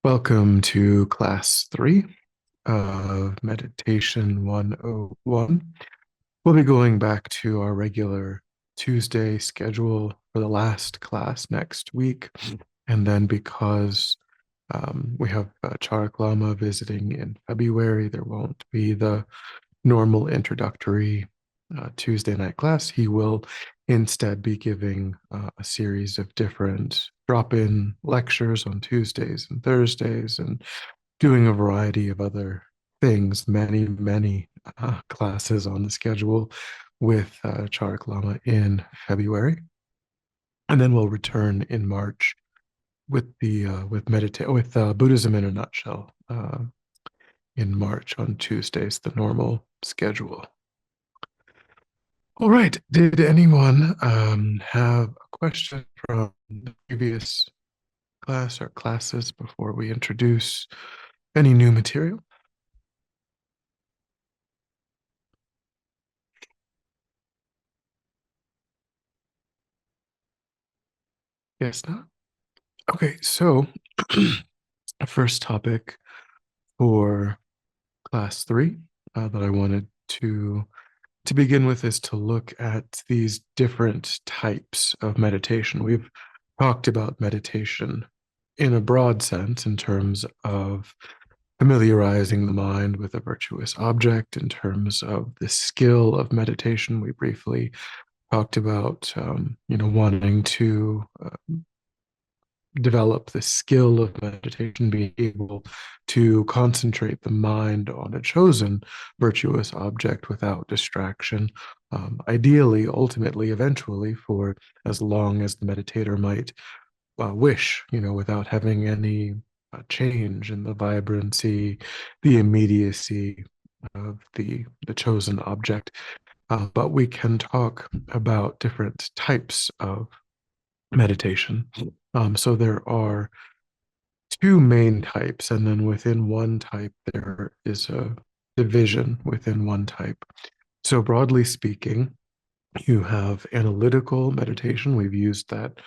Welcome to class 3 of Meditation 101. We'll be going back to our regular Tuesday schedule for the last class next week. And then because we have Charak Lama visiting in February, there won't be the normal introductory Tuesday night class. He will instead be giving a series of different drop-in lectures on Tuesdays and Thursdays and doing a variety of other things, many classes on the schedule with Charak Lama in February. And then we'll return in March with the with Buddhism in a nutshell in March on Tuesdays, the normal schedule. All right. Did anyone have a question from the previous class or classes before we introduce any new material? Yes, not? Okay, so first topic for class 3 that I wanted to begin with is to look at these different types of meditation. We've talked about meditation in a broad sense in terms of familiarizing the mind with a virtuous object, in terms of the skill of meditation. We briefly talked about, wanting to develop the skill of meditation, being able to concentrate the mind on a chosen virtuous object without distraction. Ideally, ultimately, eventually, for as long as the meditator might wish, without having any change in the vibrancy, the immediacy of the chosen object. But we can talk about different types of meditation. So there are two main types, and then within one type, there is a division within one type. So, broadly speaking, you have analytical meditation. We've used that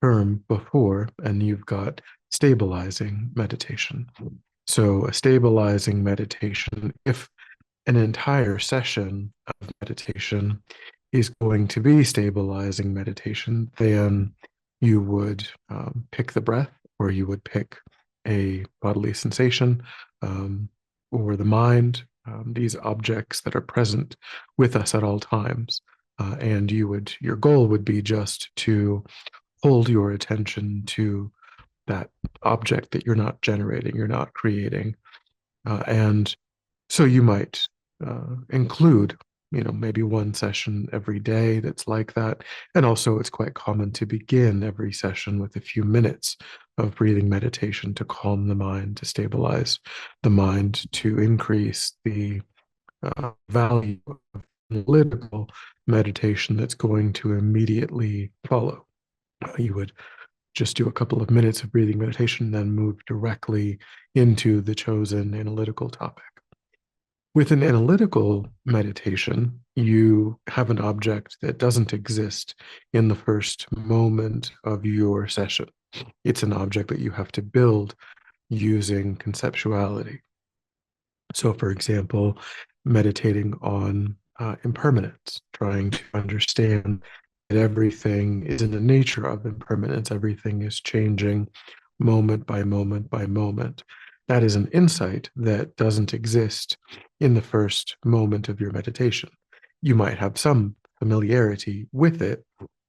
term before, and you've got stabilizing meditation. So, a stabilizing meditation, if an entire session of meditation is going to be stabilizing meditation, then you would pick the breath, or you would pick a bodily sensation, or the mind, these objects that are present with us at all times. And your goal would be just to hold your attention to that object that you're not generating, you're not creating. And so you might include, maybe one session every day that's like that. And also, it's quite common to begin every session with a few minutes of breathing meditation to calm the mind, to stabilize the mind, to increase the value of analytical meditation that's going to immediately follow. You would just do a couple of minutes of breathing meditation, then move directly into the chosen analytical topic. With an analytical meditation, you have an object that doesn't exist in the first moment of your session. It's an object that you have to build using conceptuality. So, for example, meditating on impermanence, trying to understand that everything is in the nature of impermanence, everything is changing moment by moment by moment. That is an insight that doesn't exist in the first moment of your meditation. You might have some familiarity with it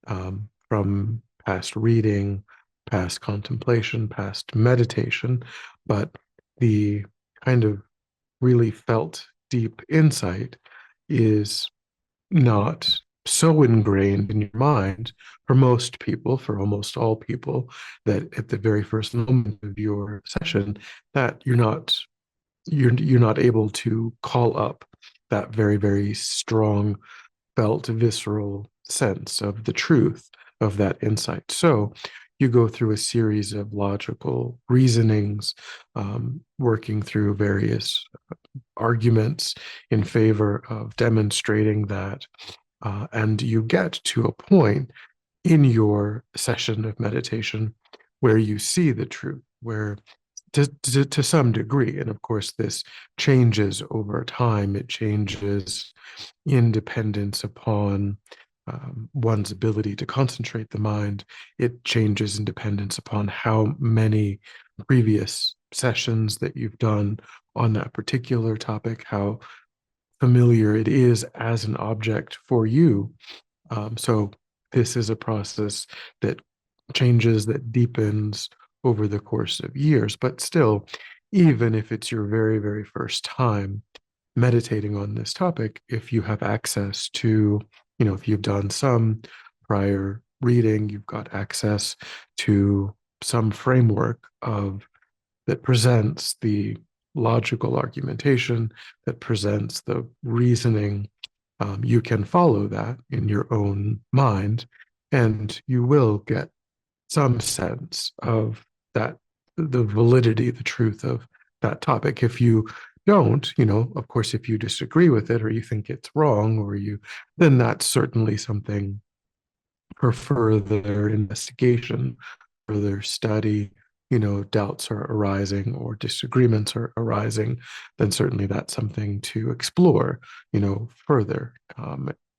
from past reading, past contemplation, past meditation, but the kind of really felt deep insight is not so ingrained in your mind for most people, for almost all people, that at the very first moment of your session, that you're not able to call up that very strong felt visceral sense of the truth of that insight. So you go through a series of logical reasonings, working through various arguments in favor of demonstrating that. And you get to a point in your session of meditation where you see the truth, where to some degree. And of course, this changes over time. It changes in dependence upon one's ability to concentrate the mind. It changes in dependence upon how many previous sessions that you've done on that particular topic, how familiar it is as an object for you. So this is a process that changes, that deepens over the course of years. But still, even if it's your very, very first time meditating on this topic, if you have access to, if you've done some prior reading, you've got access to some framework of that presents the logical argumentation, that presents the reasoning, you can follow that in your own mind, and you will get some sense of that, the validity, the truth of that topic. If you don't, of course, if you disagree with it or you think it's wrong, then that's certainly something for further investigation, further study. Doubts are arising or disagreements are arising, then certainly that's something to explore, further.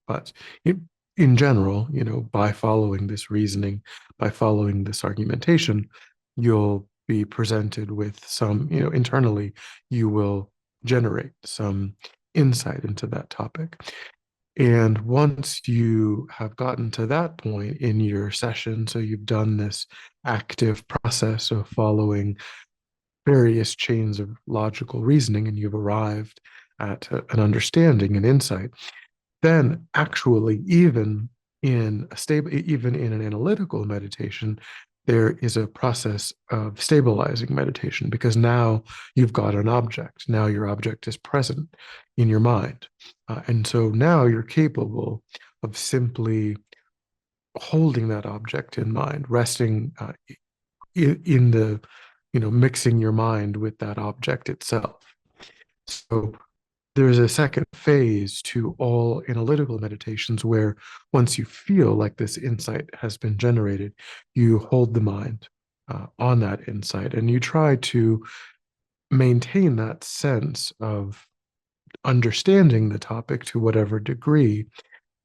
But in general, by following this reasoning, by following this argumentation, you'll be presented with some, internally, you will generate some insight into that topic. And once you have gotten to that point in your session, so you've done this active process of following various chains of logical reasoning and you've arrived at an understanding and insight, then actually, even in an analytical meditation, there is a process of stabilizing meditation because now you've got an object. Now your object is present in your mind. And so now you're capable of simply holding that object in mind, resting in the, mixing your mind with that object itself. So there's a second phase to all analytical meditations where once you feel like this insight has been generated, you hold the mind on that insight and you try to maintain that sense of understanding the topic to whatever degree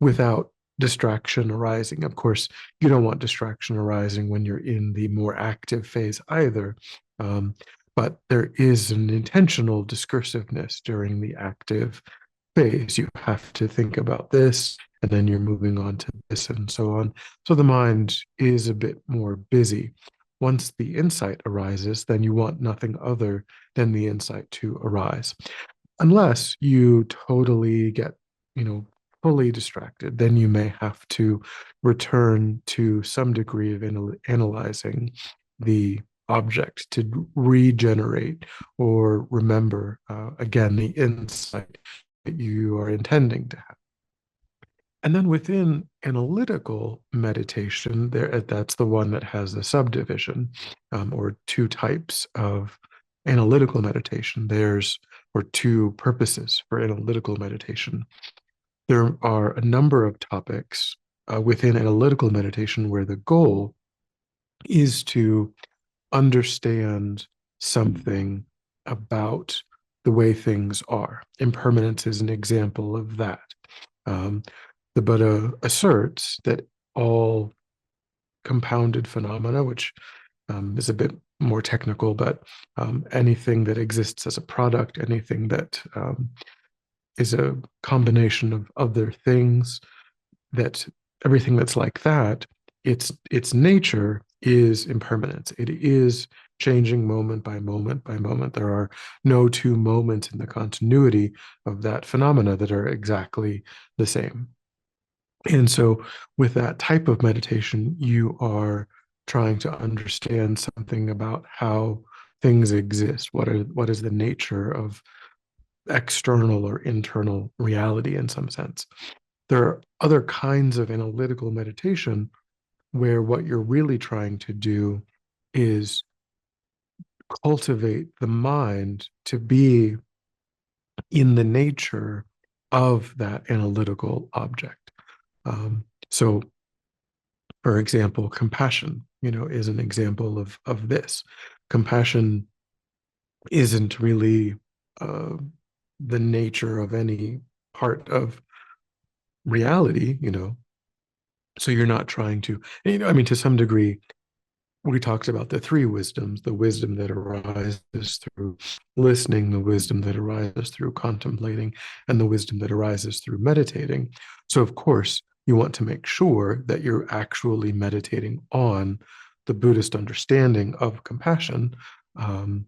without distraction arising. Of course, you don't want distraction arising when you're in the more active phase either. Um, but there is an intentional discursiveness during the active phase. You have to think about this, and then you're moving on to this, and so on. So the mind is a bit more busy. Once the insight arises, then you want nothing other than the insight to arise. Unless you totally get, you know, fully distracted, then you may have to return to some degree of analyzing the object to regenerate or remember again the insight that you are intending to have. And then within analytical meditation, that's the one that has the subdivision or two types of analytical meditation. Or two purposes for analytical meditation. There are a number of topics within analytical meditation where the goal is to understand something about the way things are. Impermanence is an example of that. Um, the Buddha asserts that all compounded phenomena, which is a bit more technical, but anything that exists as a product, anything that is a combination of other things, that everything that's like that, its nature is impermanence. It is changing moment by moment by moment. There are no two moments in the continuity of that phenomena that are exactly the same. And so, with that type of meditation, you are trying to understand something about how things exist. What is the nature of external or internal reality in some sense? There are other kinds of analytical meditation where what you're really trying to do is cultivate the mind to be in the nature of that analytical object. So, for example, compassion, is an example of this. Compassion isn't really uh, the nature of any part of reality, so you're not trying to, I mean, to some degree, we talked about the three wisdoms: the wisdom that arises through listening, the wisdom that arises through contemplating, and the wisdom that arises through meditating. So, of course, you want to make sure that you're actually meditating on the Buddhist understanding of compassion, um,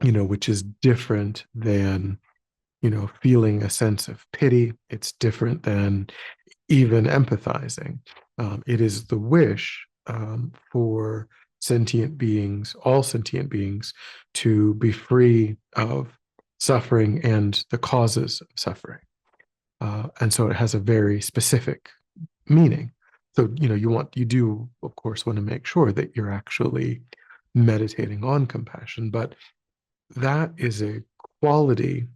which is different than, feeling a sense of pity. It's different than even empathizing. It is the wish for sentient beings, all sentient beings, to be free of suffering and the causes of suffering. And so it has a very specific meaning. So, you do, of course, want to make sure that you're actually meditating on compassion, but that is a quality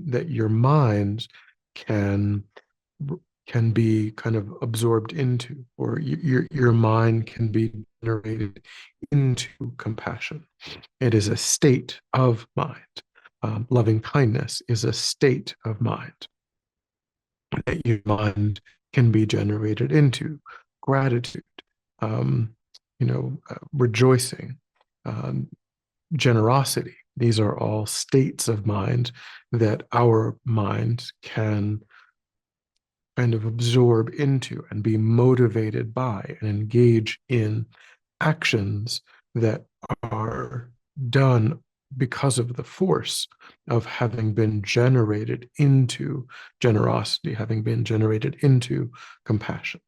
that your mind can can be kind of absorbed into, or your mind can be generated into compassion. It is a state of mind. Loving kindness is a state of mind that your mind can be generated into. Gratitude, rejoicing, um, generosity. These are all states of mind that our mind can kind of absorb into and be motivated by and engage in actions that are done because of the force of having been generated into generosity, having been generated into compassion.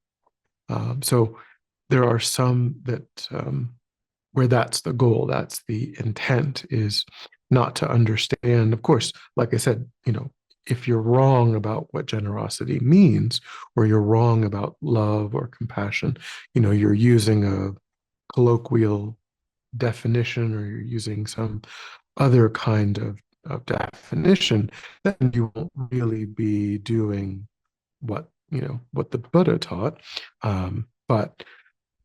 So there are some that where that's the goal, that's the intent, is not to understand. Of course, like I said, if you're wrong about what generosity means, or you're wrong about love or compassion, you're using a colloquial definition, or you're using some other kind of definition, then you won't really be doing what the Buddha taught. But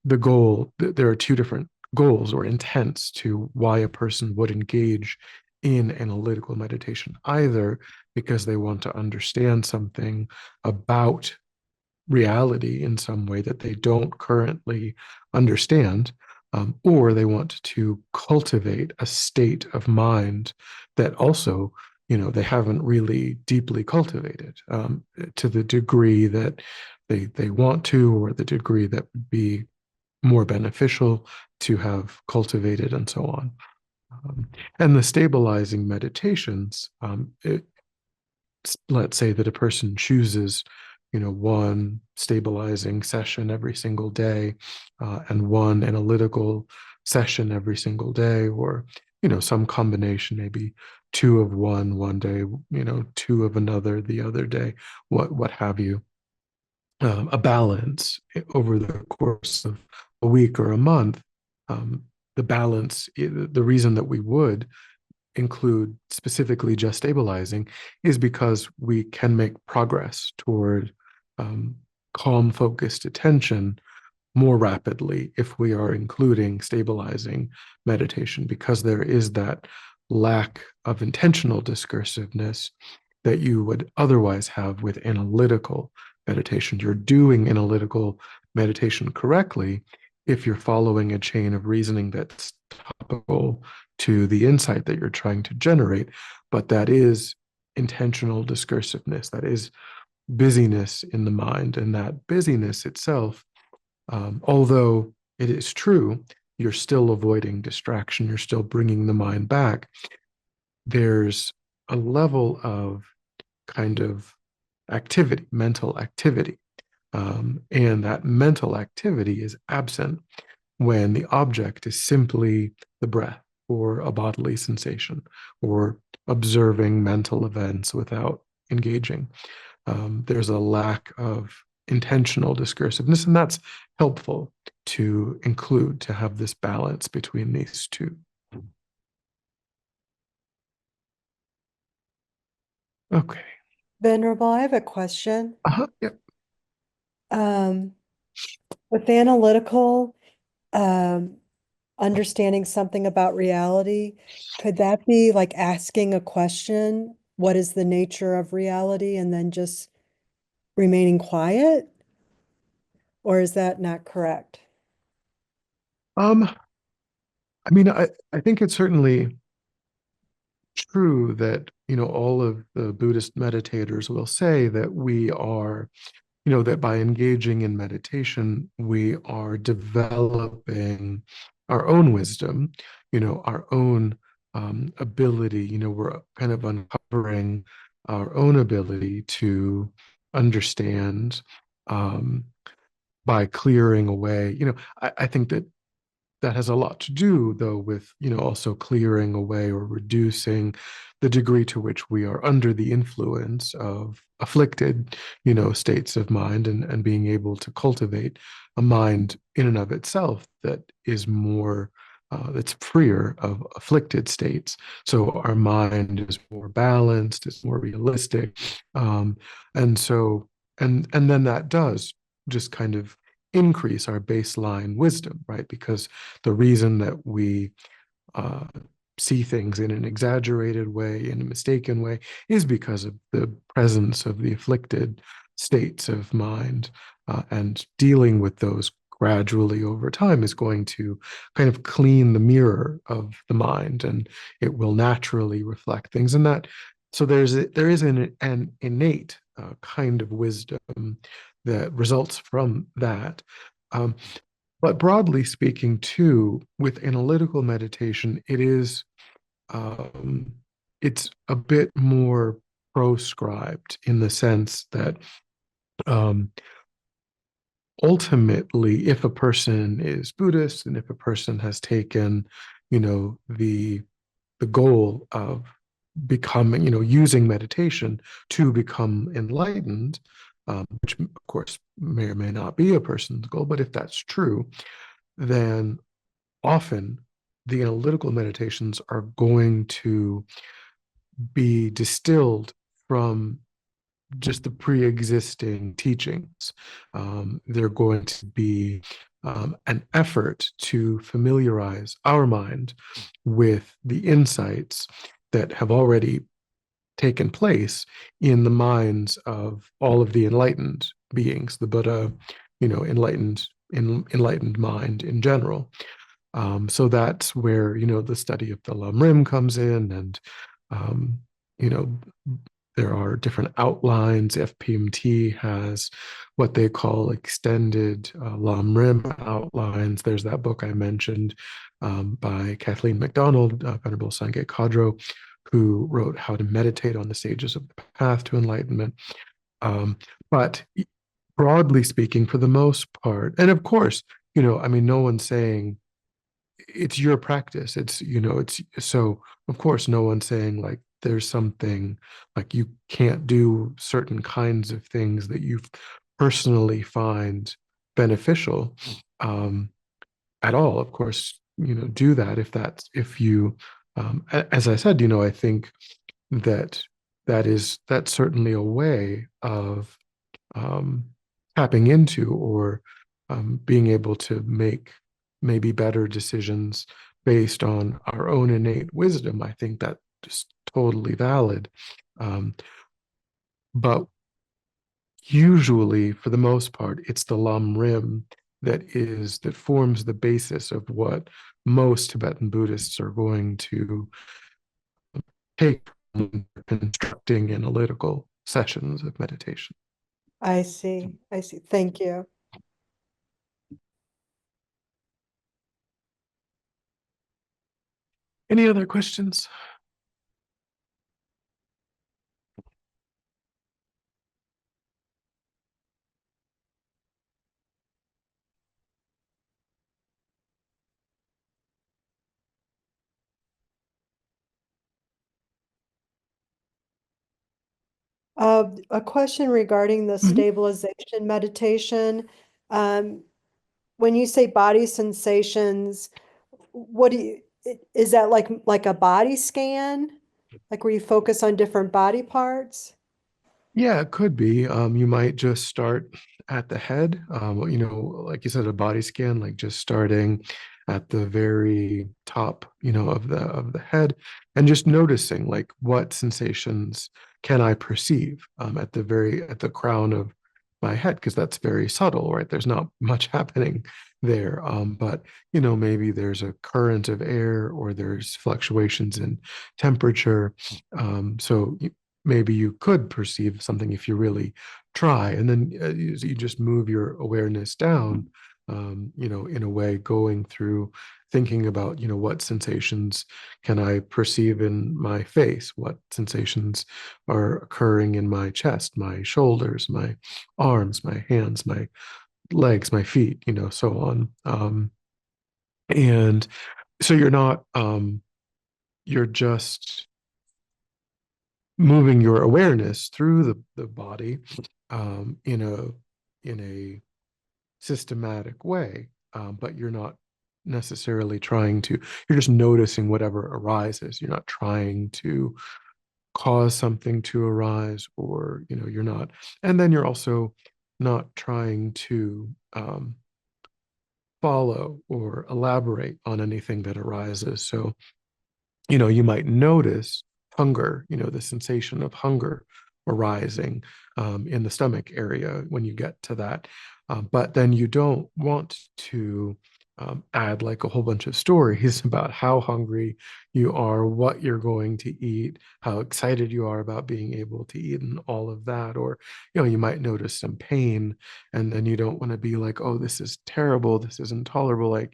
the goal, there are two different goals or intents to why a person would engage in analytical meditation, either because they want to understand something about reality in some way that they don't currently understand, or they want to cultivate a state of mind that also, they haven't really deeply cultivated, to the degree that they want to, or the degree that would be more beneficial to have cultivated, and so on. And the stabilizing meditations, let's say that a person chooses, one stabilizing session every single day, and one analytical session every single day, or, some combination, maybe two of one day, two of another the other day, what have you. A balance over the course of a week or a month. The balance, the reason that we would include specifically just stabilizing, is because we can make progress toward um, calm, focused attention more rapidly if we are including stabilizing meditation, because there is that lack of intentional discursiveness that you would otherwise have with analytical meditation. You're doing analytical meditation correctly if you're following a chain of reasoning that's topical to the insight that you're trying to generate, but that is intentional discursiveness, that is busyness in the mind. And that busyness itself, although it is true, you're still avoiding distraction, you're still bringing the mind back. There's a level of kind of activity, mental activity. And that mental activity is absent when the object is simply the breath, or a bodily sensation, or observing mental events without engaging. There's a lack of intentional discursiveness, and that's helpful to include, to have this balance between these two. Okay. Venerable, I have a question. Yeah. Um, with analytical, um, understanding something about reality. Could that be like asking a question? What is the nature of reality? And then just remaining quiet? Or is that not correct? Um, I mean, I think it's certainly true that, all of the Buddhist meditators will say that we are, that by engaging in meditation, we are developing our own wisdom, our own ability, we're kind of uncovering our own ability to understand um, by clearing away. I think that has a lot to do, though, with, also clearing away or reducing the degree to which we are under the influence of afflicted, states of mind, and being able to cultivate a mind in and of itself that is more, that's freer of afflicted states. So our mind is more balanced, it's more realistic. And so, and then that does just kind of increase our baseline wisdom, right? Because the reason that we uh, see things in an exaggerated way, in a mistaken way, is because of the presence of the afflicted states of mind. And dealing with those gradually over time is going to kind of clean the mirror of the mind, and it will naturally reflect things. And that, so there is an innate kind of wisdom that results from that. Um, but broadly speaking, too, with analytical meditation, um, it's a bit more proscribed in the sense that um, ultimately, if a person is Buddhist and if a person has taken, the goal of becoming, using meditation to become enlightened, which of course may or may not be a person's goal, but if that's true, then often the analytical meditations are going to be distilled from just the pre-existing teachings. They're going to be an effort to familiarize our mind with the insights that have already taken place in the minds of all of the enlightened beings, the Buddha, enlightened mind in general. So that's where, the study of the Lam Rim comes in, and, um, you know, there are different outlines. FPMT has what they call extended Lam Rim outlines. There's that book I mentioned by Kathleen MacDonald, Venerable Sange Kadro, who wrote How to Meditate on the Stages of the Path to Enlightenment. Um, but broadly speaking, for the most part, and of course, I mean, no one's saying it's your practice. It's so, of course, no one's saying like there's something like you can't do certain kinds of things that you personally find beneficial um, at all. Of course, do that if you, as I said, I think that that's certainly a way of um, tapping into, or being able to make maybe better decisions based on our own innate wisdom. I think that is totally valid. Um, but usually, for the most part, it's the Lam Rim that forms the basis of what most Tibetan Buddhists are going to take when constructing analytical sessions of meditation. I see. I see. Thank you. Any other questions? A question regarding the Mhm. stabilization meditation. Um, when you say body sensations, what do you, is that like a body scan? Like where you focus on different body parts? Yeah, it could be. You might just start at the head. Like you said, a body scan, like just starting at the very top, of the head, and just noticing like what sensations can I perceive at the crown of my head, because that's very subtle, right? There's not much happening there. But maybe there's a current of air or there's fluctuations in temperature. So maybe you could perceive something if you really try, and then you just move your awareness down, in a way, going through thinking about, what sensations can I perceive in my face? What sensations are occurring in my chest, my shoulders, my arms, my hands, my legs, my feet, so on. And so you're just moving your awareness through the body, in a systematic way, but you're not necessarily you're just noticing whatever arises. You're not trying to cause something to arise, or you're not, and then you're also not trying to follow or elaborate on anything that arises. So you might notice hunger, the sensation of hunger arising, in the stomach area when you get to that. But then you don't want to add like a whole bunch of stories about how hungry you are, what you're going to eat, how excited you are about being able to eat, and all of that. Or, you might notice some pain, and then you don't want to be like, oh, this is terrible, this is intolerable. Like,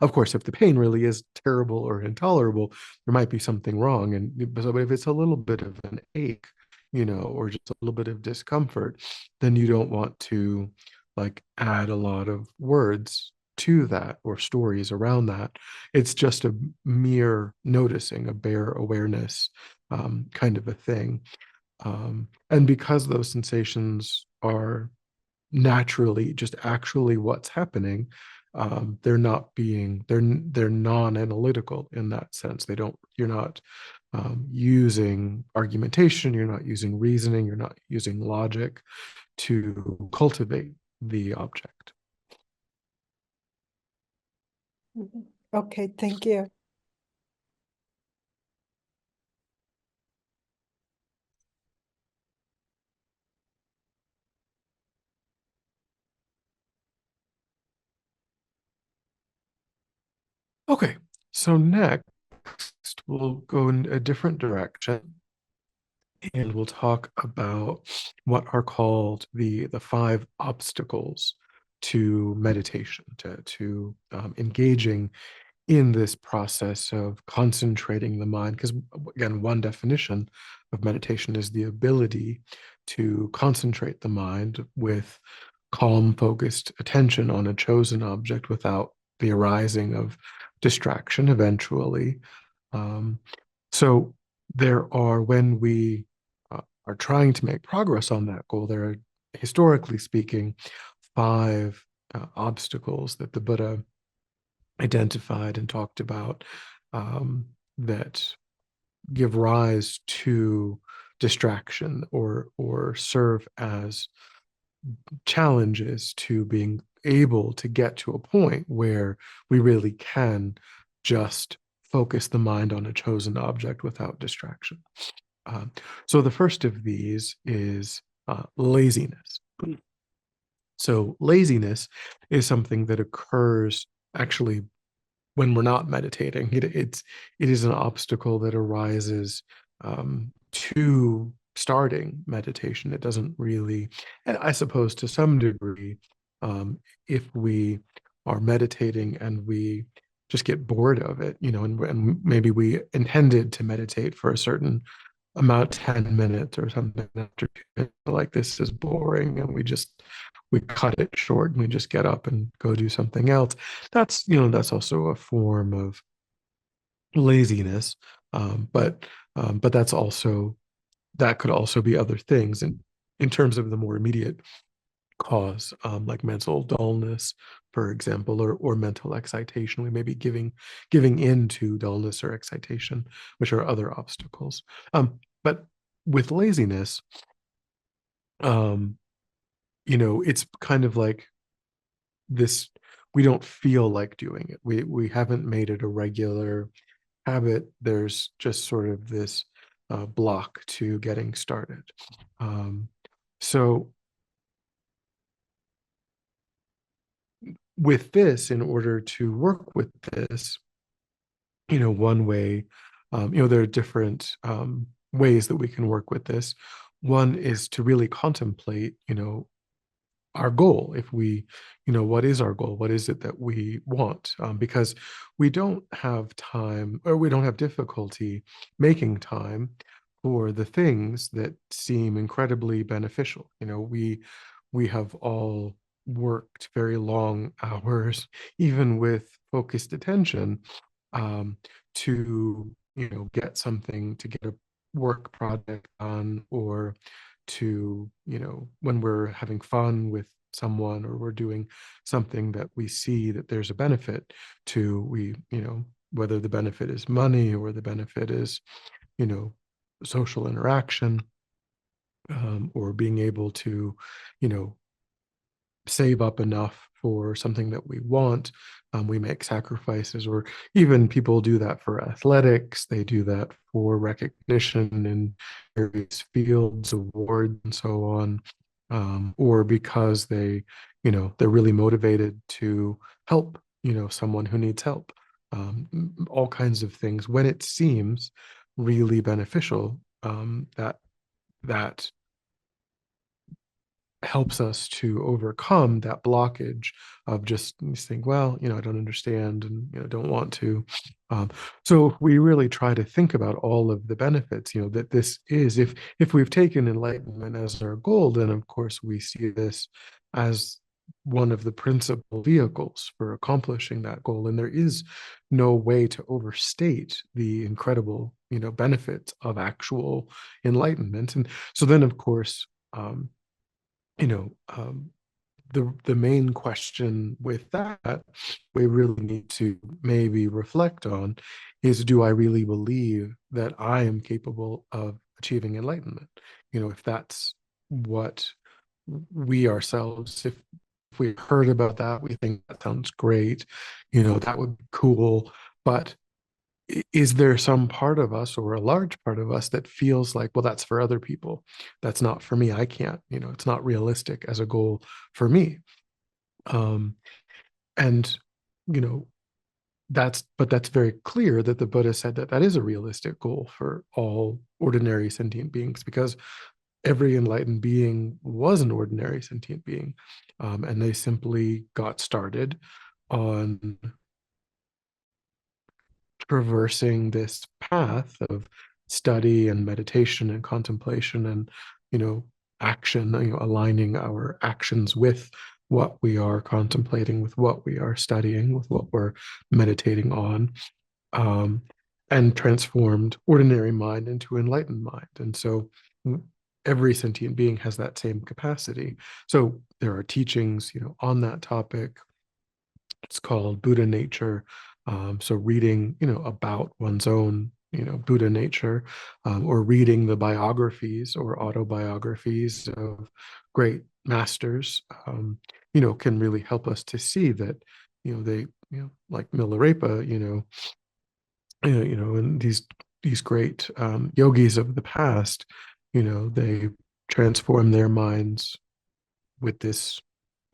of course, if the pain really is terrible or intolerable, there might be something wrong. But if it's a little bit of an ache, or just a little bit of discomfort, then you don't want to like add a lot of words to that or stories around that. It's just a mere noticing, a bare awareness, kind of a thing. And because those sensations are naturally just actually what's happening, they're non-analytical in that sense. You're not using argumentation, you're not using reasoning, you're not using logic to cultivate the object. Mhm. Okay, thank you. Okay, so next we'll go in a different direction, and we'll talk about what are called the five obstacles to meditation, to engaging in this process of concentrating the mind. Because again, one definition of meditation is the ability to concentrate the mind with calm, focused attention on a chosen object without the arising of distraction eventually. Um, so when we are trying to make progress on that goal, there are, historically speaking, five obstacles that the Buddha identified and talked about, that give rise to distraction, or serve as challenges to being able to get to a point where we really can just focus the mind on a chosen object without distraction. Um, so the first of these is laziness. So laziness is something that occurs actually when we're not meditating. It is an obstacle that arises to starting meditation. It doesn't really, and I suppose to some degree, if we are meditating and we just get bored of it, and maybe we intended to meditate for a certain amount, 10 minutes or something, after 2 minutes, like this is boring, and we cut it short and we just get up and go do something else. That's also a form of laziness. But that could also be other things, and in terms of the more immediate cause, like mental dullness, for example, or mental excitation. We may be giving in to dullness or excitation, which are other obstacles. But with laziness, um, it's kind of like this. we don't feel like doing it. We haven't made it a regular habit. There's just sort of this block to getting started. Um, so with this, in order to work with this, one way, there are different ways that we can work with this. One is to really contemplate, our goal. If we, what is our goal? What is it that we want? Because we don't have time, or we don't have difficulty making time for the things that seem incredibly beneficial. We have all worked very long hours, even with focused attention, um, to get something, to get a work project done, or to when we're having fun with someone, or we're doing something that we see that there's a benefit to, we whether the benefit is money or the benefit is you know social interaction, or being able to you know save up enough for something that we want. We make sacrifices, or even people do that for athletics. They do that for recognition in various fields, awards, and so on. Or because they're really motivated to help, someone who needs help. All kinds of things when it seems really beneficial. That helps us to overcome that blockage of just think, well, I don't understand, and don't want to. um, so we really try to think about all of the benefits, that this is, if we've taken enlightenment as our goal, then of course we see this as one of the principal vehicles for accomplishing that goal, and there is no way to overstate the incredible benefits of actual enlightenment. And so then of course, you know, um, the main question with that we really need to maybe reflect on is, do I really believe that I am capable of achieving enlightenment? If that's what we ourselves, if we heard about that, we think that sounds great, that would be cool. But is there some part of us, or a large part of us, that feels like, well, that's for other people, that's not for me, I can't, it's not realistic as a goal for me. Um, and you know that's very clear that the Buddha said that that is a realistic goal for all ordinary sentient beings, because every enlightened being was an ordinary sentient being, and they simply got started on traversing this path of study and meditation and contemplation, and you know action, aligning our actions with what we are contemplating, with what we are studying, with what we're meditating on, um, and transformed ordinary mind into enlightened mind. And so every sentient being has that same capacity. So there are teachings on that topic. It's called Buddha nature. So reading, about one's own, Buddha nature, or reading the biographies or autobiographies of great masters, can really help us to see that, they, like Milarepa, and these great yogis of the past, they transform their minds with this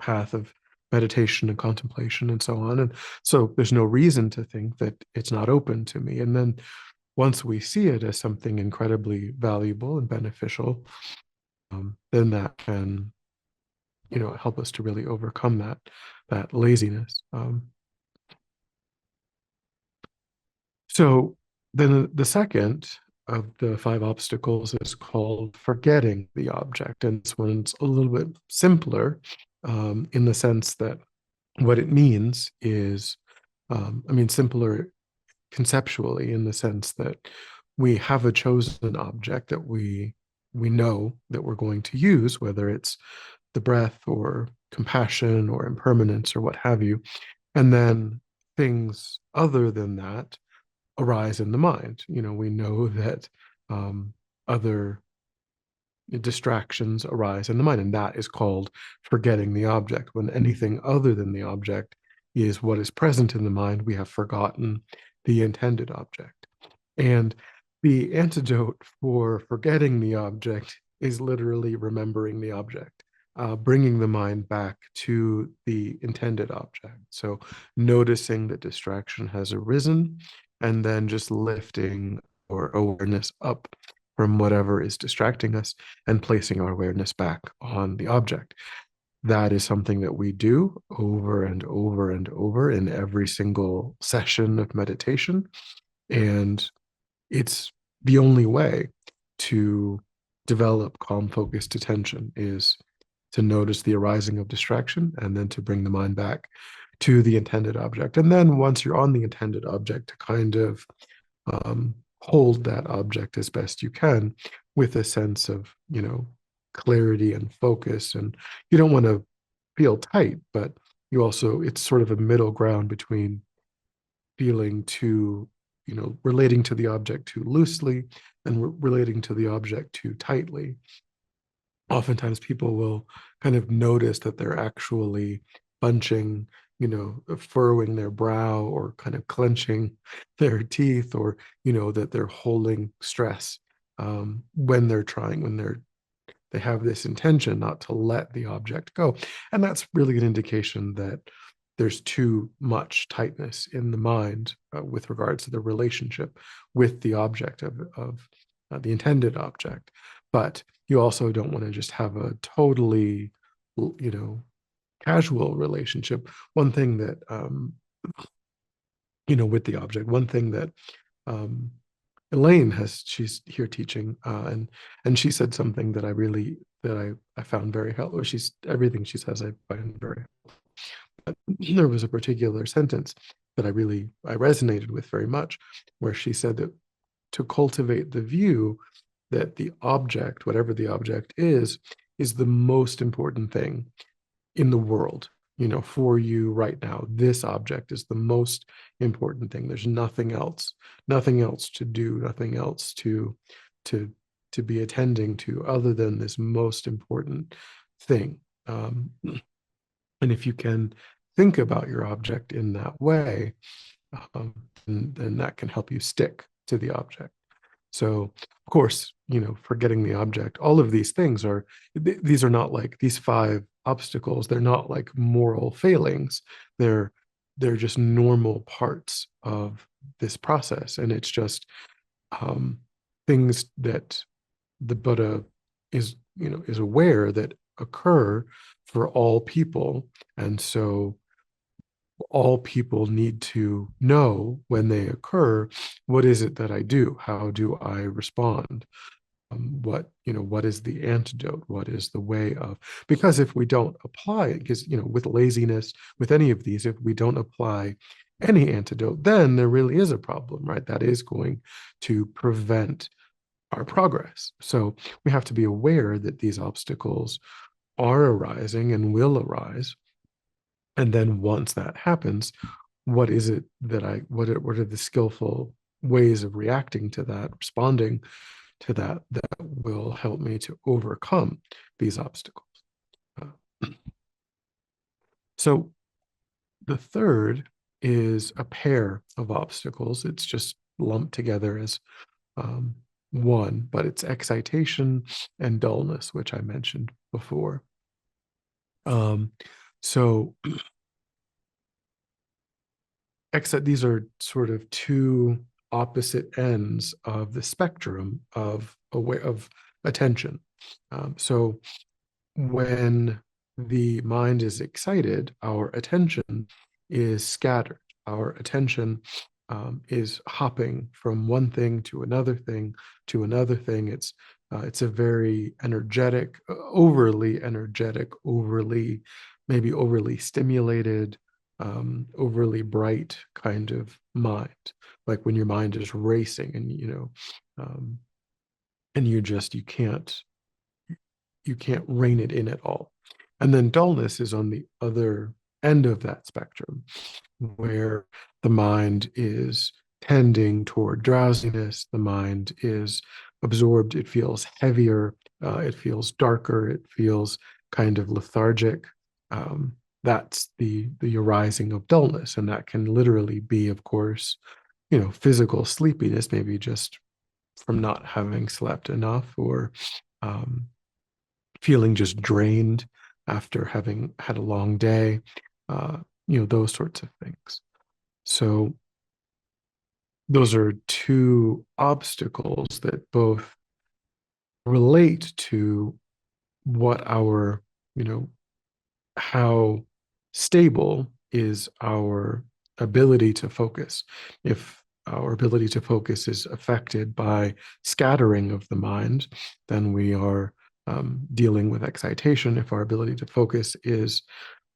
path of meditation and contemplation and so on. And so there's no reason to think that it's not open to me. And then once we see it as something incredibly valuable and beneficial, then that can, help us to really overcome that laziness. So then the second of the five obstacles is called forgetting the object. And this one's a little bit simpler, in the sense that what it means is, simpler conceptually, in the sense that we have a chosen object that we know that we're going to use, whether it's the breath or compassion or impermanence or what have you. And then things other than that arise in the mind. We know that other distractions arise in the mind, and that is called forgetting the object, when anything other than the object is what is present in the mind, we have forgotten the intended object. And the antidote for forgetting the object is literally remembering the object, bringing the mind back to the intended object. So noticing that distraction has arisen and then just lifting our awareness up from whatever is distracting us and placing our awareness back on the object. That is something that we do over and over and over in every single session of meditation. And it's the only way to develop calm, focused attention is to notice the arising of distraction and then to bring the mind back to the intended object. And then once you're on the intended object, to kind of hold that object as best you can with a sense of, clarity and focus. And you don't want to feel tight, but you also, it's sort of a middle ground between feeling too, relating to the object too loosely and relating to the object too tightly. Oftentimes people will kind of notice that they're actually bunching, furrowing their brow or kind of clenching their teeth, or, that they're holding stress when they have this intention not to let the object go. And that's really an indication that there's too much tightness in the mind with regards to the relationship with the object of the intended object. But you also don't want to just have a totally, casual relationship. One thing that, with the object, one thing that um, Elaine she's here teaching, and she said something that I found very helpful. Everything she says I find very helpful. But there was a particular sentence that I resonated with very much, where she said that to cultivate the view that the object, whatever the object is the most important thing in the world, for you right now. This object is the most important thing. There's nothing else to do, nothing else to to be attending to other than this most important thing. And if you can think about your object in that way, then that can help you stick to the object. So, of course, forgetting the object, all of these things these are not like these 5 obstacles. They're not like moral failings. They're just normal parts of this process. And it's just things that the Buddha is aware that occur for all people. And so all people need to know when they occur, what is it that I do? How do I respond? What is the antidote? What is the way of, because if we don't apply it, because, with laziness, with any of these, if we don't apply any antidote, then there really is a problem, right? That is going to prevent our progress. So we have to be aware that these obstacles are arising and will arise. And then once that happens, what is it that what are the skillful ways of reacting to that, responding to that will help me to overcome these obstacles. So the third is a pair of obstacles. It's just lumped together as one, but it's excitation and dullness, which I mentioned before. So these are sort of two opposite ends of the spectrum of attention. So when the mind is excited, our attention is scattered. Our attention is hopping from one thing to another thing to another thing. It's a very energetic, maybe overly stimulated, overly bright kind of mind, like when your mind is racing and and you can't rein it in at all. And then dullness is on the other end of that spectrum, where the mind is tending toward drowsiness, the mind is absorbed, it feels heavier, it feels darker, it feels kind of lethargic. that's the arising of dullness. And that can literally be, of course, physical sleepiness, maybe just from not having slept enough, or um, feeling just drained after having had a long day, uh, those sorts of things. So those are two obstacles that both relate to what our, you know, how stable is our ability to focus. If our ability to focus is affected by scattering of the mind, then we are dealing with excitation. If our ability to focus is,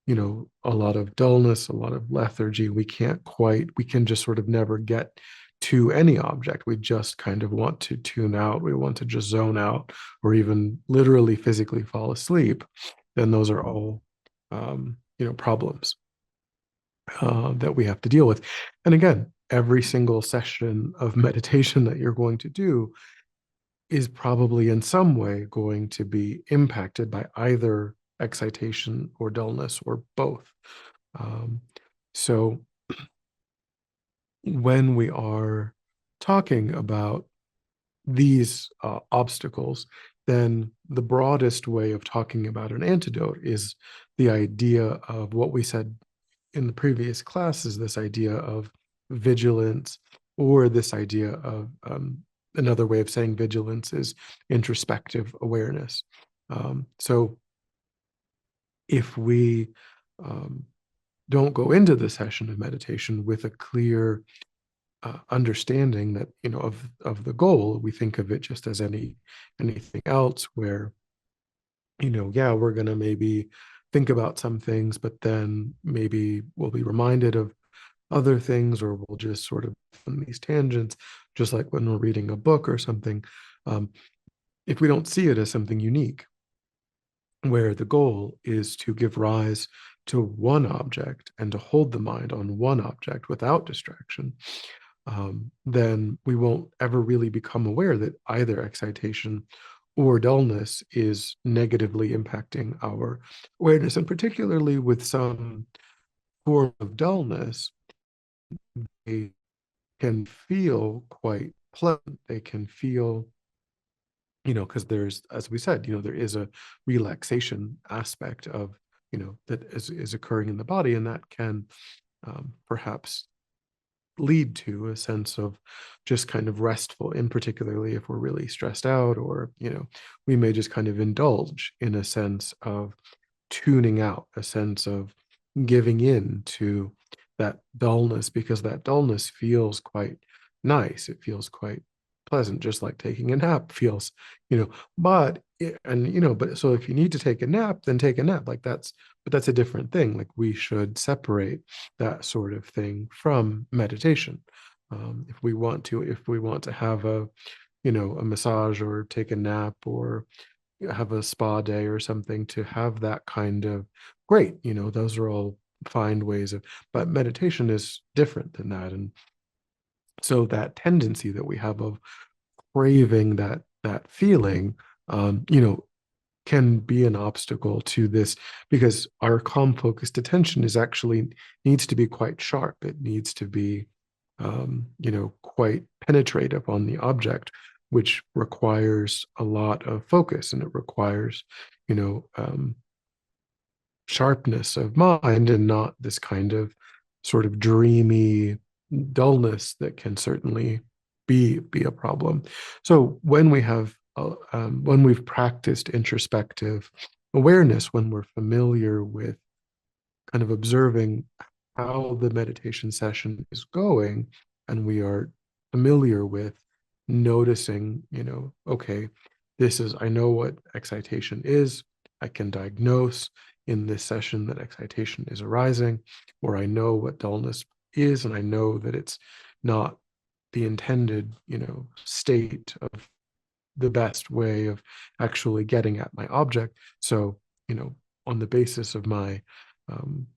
a lot of dullness, a lot of lethargy, we can just sort of never get to any object. We just kind of want to tune out. We want to just zone out, or even literally physically fall asleep. Then those are all, problems that we have to deal with. And again, every single session of meditation that you're going to do is probably in some way going to be impacted by either excitation or dullness or both. Um, so when we are talking about these obstacles, then the broadest way of talking about an antidote is the idea of what we said in the previous class, is this idea of vigilance, or this idea of another way of saying vigilance is introspective awareness. So if we um, don't go into the session of meditation with a clear understanding that, of the goal, we think of it just as anything else, where, yeah, we're going to maybe think about some things, but then maybe we'll be reminded of other things, or we'll just sort of on these tangents, just like when we're reading a book or something. Um, if we don't see it as something unique, where the goal is to give rise to one object and to hold the mind on one object without distraction, then we won't ever really become aware that either excitation or dullness is negatively impacting our awareness. And particularly with some form of dullness, they can feel quite pleasant. They can feel, because there's, as we said, there is a relaxation aspect of, that is occurring in the body, and that can perhaps lead to a sense of just kind of restful, and particularly if we're really stressed out, or, we may just kind of indulge in a sense of tuning out, a sense of giving in to that dullness, because that dullness feels quite nice. It feels quite pleasant, just like taking a nap feels, but but so if you need to take a nap, then take a nap. Like but that's a different thing. Like, we should separate that sort of thing from meditation. If we want to have a massage, or take a nap, or have a spa day or something, to have that kind of, great, those are all fine ways of, but meditation is different than that. And so that tendency that we have of craving that feeling, um, you know, can be an obstacle to this, because our calm focused attention is actually needs to be quite sharp. It needs to be, quite penetrative on the object, which requires a lot of focus, and it requires, you know, um, sharpness of mind, and not this kind of sort of dreamy dullness that can certainly be a problem. So when we've practiced introspective awareness, when we're familiar with kind of observing how the meditation session is going, and we are familiar with noticing, okay, I know what excitation is. I can diagnose in this session that excitation is arising, or I know what dullness is, and I know that it's not the intended, state of the best way of actually getting at my object. So, on the basis of my um,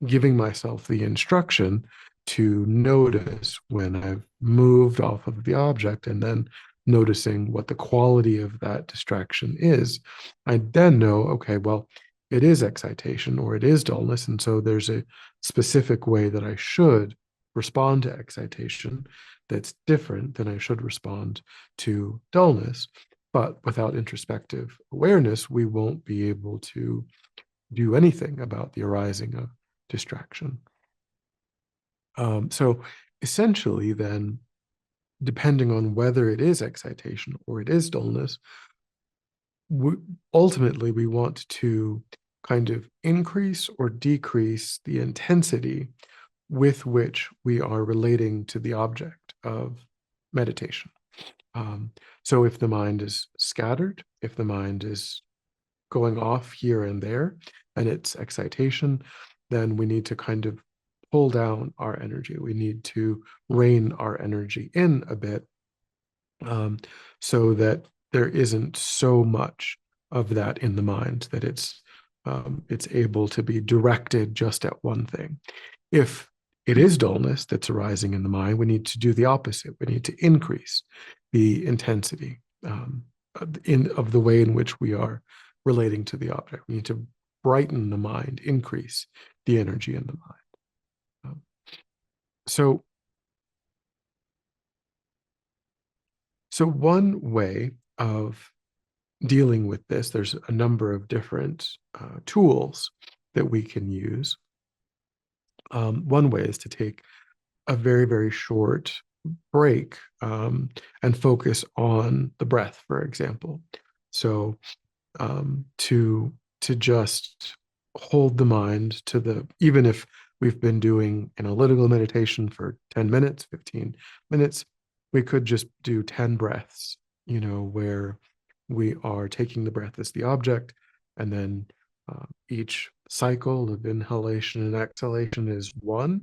giving myself the instruction to notice when I've moved off of the object, and then noticing what the quality of that distraction is, I then know, okay, well, it is excitation or it is dullness. And so there's a specific way that I should respond to excitation that's different than I should respond to dullness. But without introspective awareness, we won't be able to do anything about the arising of distraction. So essentially, then, depending on whether it is excitation or it is dullness, we, ultimately we want to kind of increase or decrease the intensity with which we are relating to the object of meditation. So if the mind is scattered, if the mind is going off here and there, and it's excitation, then we need to kind of pull down our energy. We need to rein our energy in a bit, um, so that there isn't so much of that in the mind that it's able to be directed just at one thing. If it is dullness that's arising in the mind, we need to do the opposite. We need to increase the intensity, of the way in which we are relating to the object. We need to brighten the mind, increase the energy in the mind. Um, so, so one way of dealing with this, there's a number of different tools that we can use. One way is to take a very, very short break, and focus on the breath, for example. So to just hold the mind to the, even if we've been doing analytical meditation for 10 minutes, 15 minutes, we could just do 10 breaths, where we are taking the breath as the object, and then each cycle of inhalation and exhalation is one,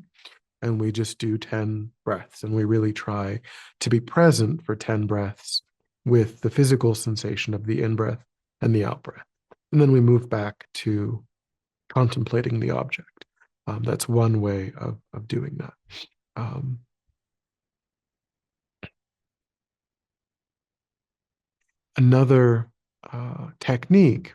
and we just do 10 breaths, and we really try to be present for 10 breaths with the physical sensation of the in-breath and the out-breath. And then we move back to contemplating the object. That's one way of doing that. Um, Another technique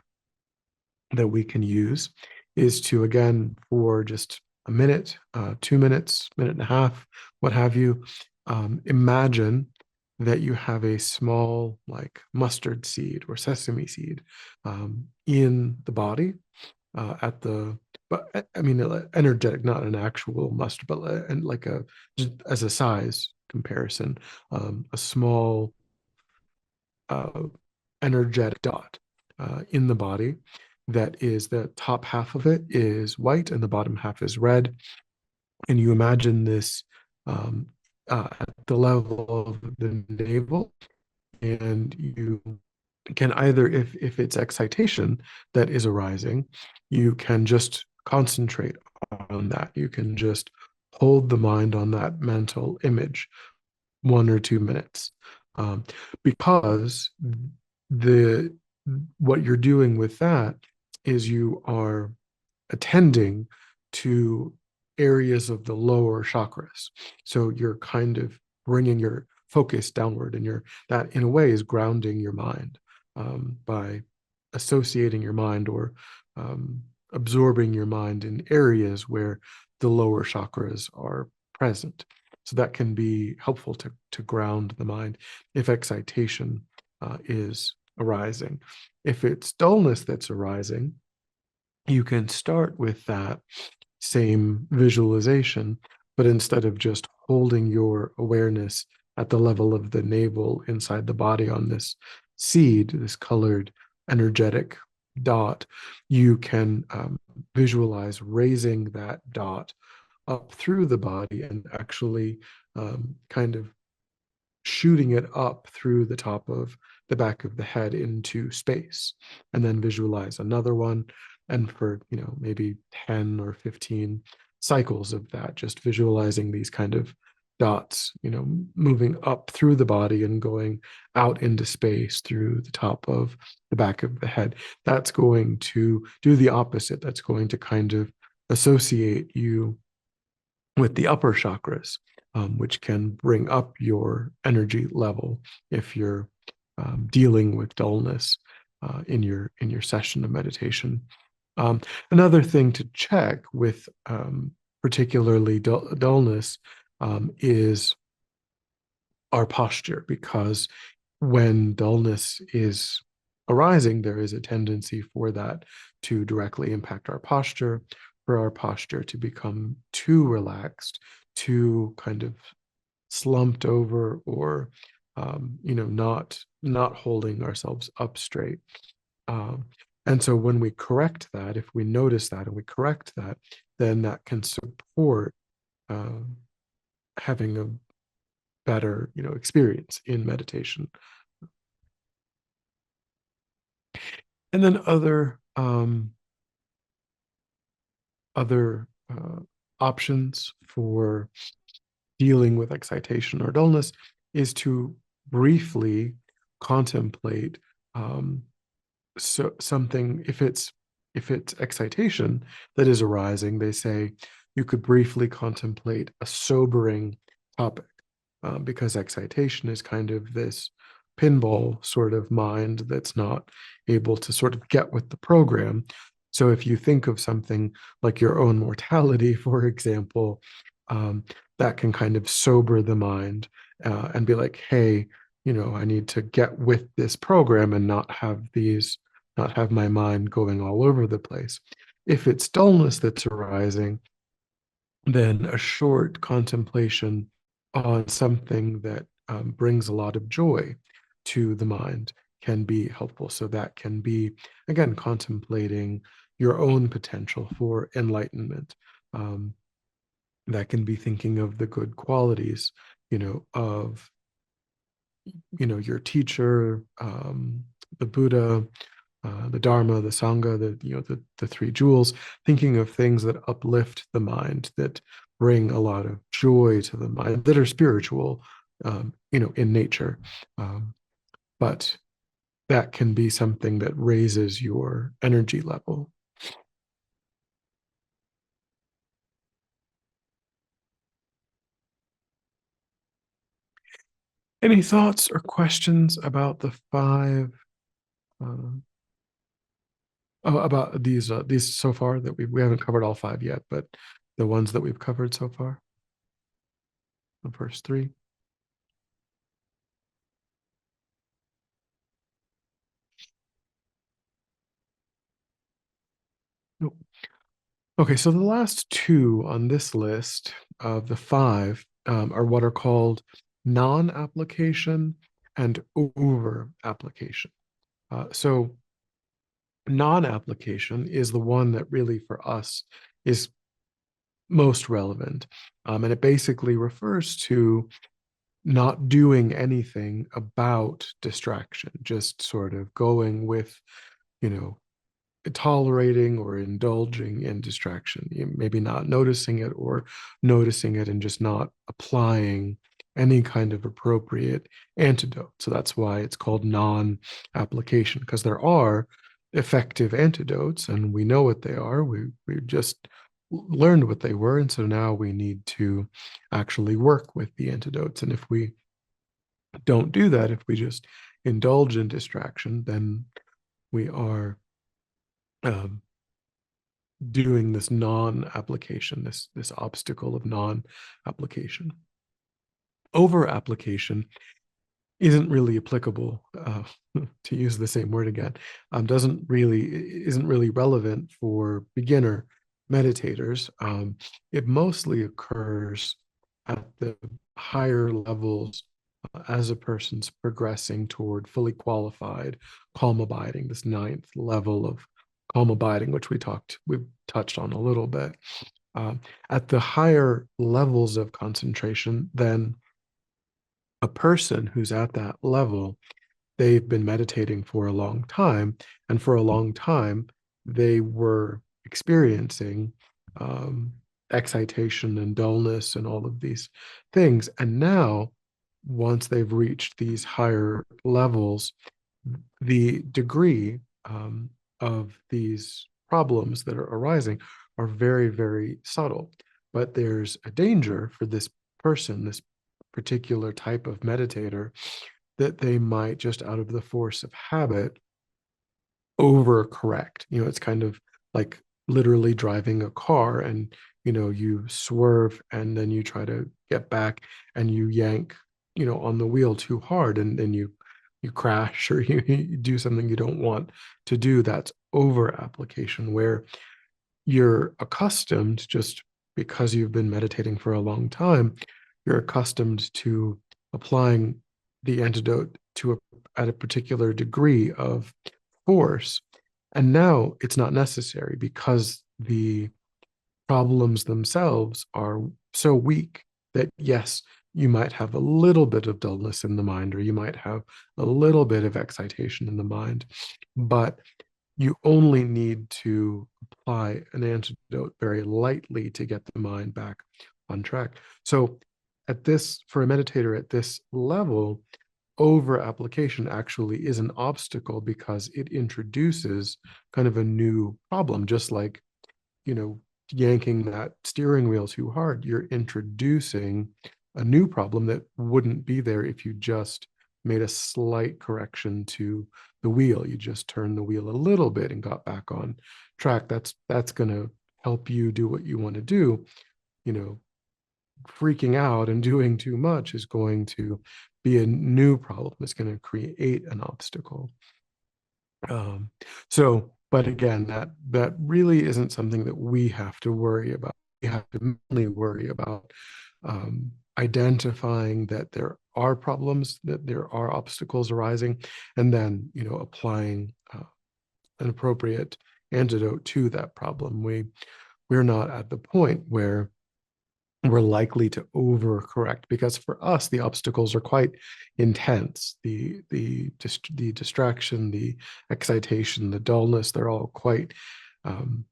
that we can use is to, again, for just a minute, 2 minutes, minute and a half, what have you, imagine that you have a small, like, mustard seed or sesame seed in the body, at the, but I mean, energetic, not an actual mustard, but and like a, just as a size comparison, a small uh, energetic dot in the body, that is, the top half of it is white and the bottom half is red. And you imagine this um, at the level of the navel, and you can either, if it's excitation that is arising, you can just concentrate on that. You can just hold the mind on that mental image 1 or 2 minutes, um, because the what you're doing with that is you are attending to areas of the lower chakras. So you're kind of bringing your focus downward, and that in a way is grounding your mind, by associating your mind, or um, absorbing your mind in areas where the lower chakras are present. So that can be helpful to ground the mind if excitation is arising. If it's dullness that's arising, you can start with that same visualization, but instead of just holding your awareness at the level of the navel inside the body on this seed, this colored energetic dot, you can visualize raising that dot up through the body, and actually kind of shooting it up through the top of the back of the head into space, and then visualize another one. And for, maybe 10 or 15 cycles of that, just visualizing these kind of dots, moving up through the body and going out into space through the top of the back of the head. That's going to do the opposite. That's going to kind of associate you with the upper chakras, which can bring up your energy level if you're dealing with dullness in your session of meditation. Um, Another thing to check with particularly dullness is our posture, because when dullness is arising, there is a tendency for that to directly impact our posture, for our posture to become too relaxed, too kind of slumped over, or not holding ourselves up straight. Um, and so when we correct that, if we notice that and we correct that, then that can support um, having a better, experience in meditation. And then other options for dealing with excitation or dullness is to briefly contemplate um, something. If it's excitation that is arising, they say you could briefly contemplate a sobering topic, because excitation is kind of this pinball sort of mind that's not able to sort of get with the program. So if you think of something like your own mortality, for example, um, that can kind of sober the mind, and be like, hey, I need to get with this program and not have my mind going all over the place. If it's dullness that's arising, then a short contemplation on something that brings a lot of joy to the mind can be helpful. So that can be, again, contemplating your own potential for enlightenment. Um, that can be thinking of the good qualities, of your teacher, the Buddha, the Dharma, the Sangha, the three jewels, thinking of things that uplift the mind, that bring a lot of joy to the mind, that are spiritual, in nature. Um, but that can be something that raises your energy level. Any thoughts or questions about the five? Uh, about these so far, that we haven't covered all five yet, but the ones that we've covered so far, the first three. Nope. Okay, so the last two on this list of the five are what are called non-application and over-application. So non-application is the one that really for us is most relevant. And it basically refers to not doing anything about distraction, just sort of going with, you know, tolerating or indulging in distraction, maybe not noticing it, or noticing it and just not applying any kind of appropriate antidote. So that's why it's called non-application, because there are effective antidotes and we know what they are. We just learned what they were. And so now we need to actually work with the antidotes. And if we don't do that, if we just indulge in distraction, then we are um, doing this non-application, this obstacle of non-application. Over application isn't really applicable, to use the same word again, isn't really relevant for beginner meditators. It mostly occurs at the higher levels, as a person's progressing toward fully qualified calm abiding, this ninth level of calm abiding, which we've touched on a little bit. Um, at the higher levels of concentration, then a person who's at that level, they've been meditating for a long time, and for a long time they were experiencing um, excitation and dullness and all of these things. And now, once they've reached these higher levels, the degree of these problems that are arising are very, very subtle. But there's a danger for this person, this particular type of meditator, that they might, just out of the force of habit, overcorrect. It's kind of like literally driving a car, and you swerve and then you try to get back and you yank on the wheel too hard, and then you crash, or you do something you don't want to do. That's over application, where you're accustomed, just because you've been meditating for a long time, you're accustomed to applying the antidote at a particular degree of force. And now it's not necessary, because the problems themselves are so weak that, yes, you might have a little bit of dullness in the mind, or you might have a little bit of excitation in the mind, but you only need to apply an antidote very lightly to get the mind back on track. So for a meditator at this level, over application actually is an obstacle, because it introduces kind of a new problem. Just like, you know, yanking that steering wheel too hard, you're introducing a new problem that wouldn't be there if you just made a slight correction to the wheel. You just turned the wheel a little bit and got back on track. That's going to help you do what you want to do. You know, freaking out and doing too much is going to be a new problem. It's going to create an obstacle. Um, but again, that really isn't something that we have to worry about. We have to mainly worry about identifying that there are problems, that there are obstacles arising, and then applying an appropriate antidote to that problem. We're not at the point where we're likely to overcorrect, because for us the obstacles are quite intense. The distraction, the excitation, the dullness, they're all quite um,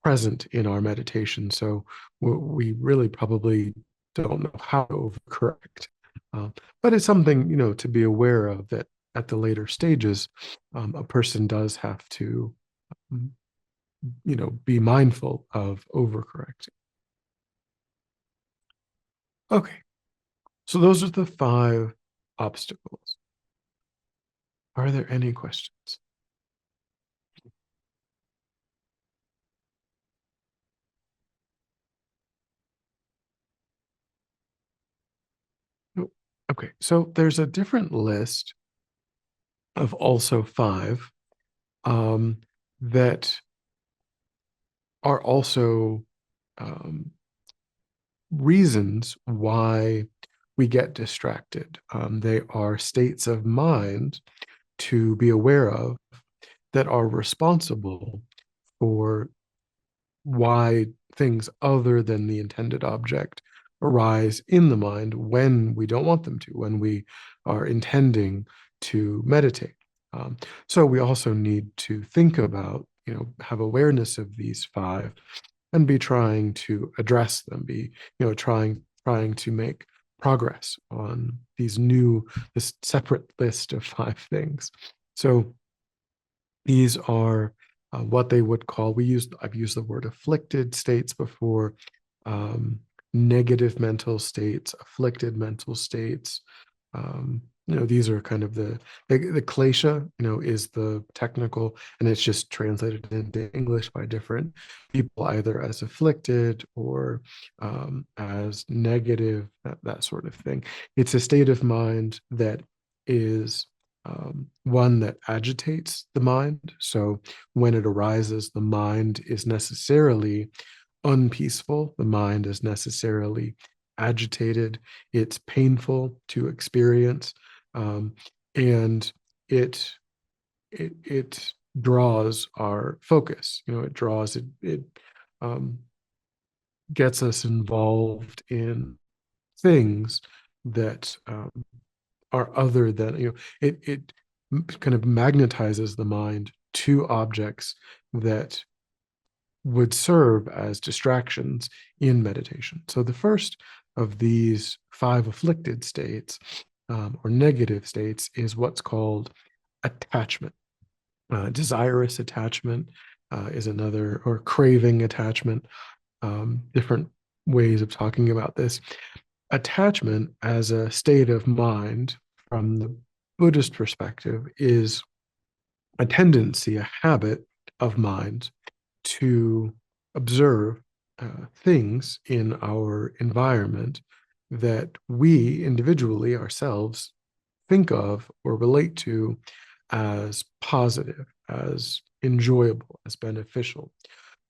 present in our meditation. So we really probably don't know how to overcorrect. But it's something to be aware of, that at the later stages a person does have to um, be mindful of overcorrecting. Okay. So those are the 5 obstacles. Are there any questions? Nope. Okay, so there's a different list of also 5 that are also um, reasons why we get distracted. They are states of mind to be aware of that are responsible for why things other than the intended object arise in the mind when we don't want them to, when we are intending to meditate. So we also need to think about, have awareness of these 5 and be trying to address them, be, trying to make progress on this separate list of 5 things. So these are what they would call, I've used the word afflicted states before, negative mental states, afflicted mental states. These are kind of the klesha, is the technical, and it's just translated into English by different people, either as afflicted or as negative, that sort of thing. It's a state of mind that is one that agitates the mind. So when it arises, the mind is necessarily unpeaceful. The mind is necessarily agitated. It's painful to experience, and it draws our focus. It um, gets us involved in things that are other than, it kind of magnetizes the mind to objects that would serve as distractions in meditation. So the first of these 5 afflicted states, or negative states, is what's called attachment. Desirous attachment is another, or craving attachment. Different ways of talking about this. Attachment as a state of mind from the Buddhist perspective is a tendency, a habit of mind to observe things in our environment that we individually ourselves think of or relate to as positive, as enjoyable, as beneficial.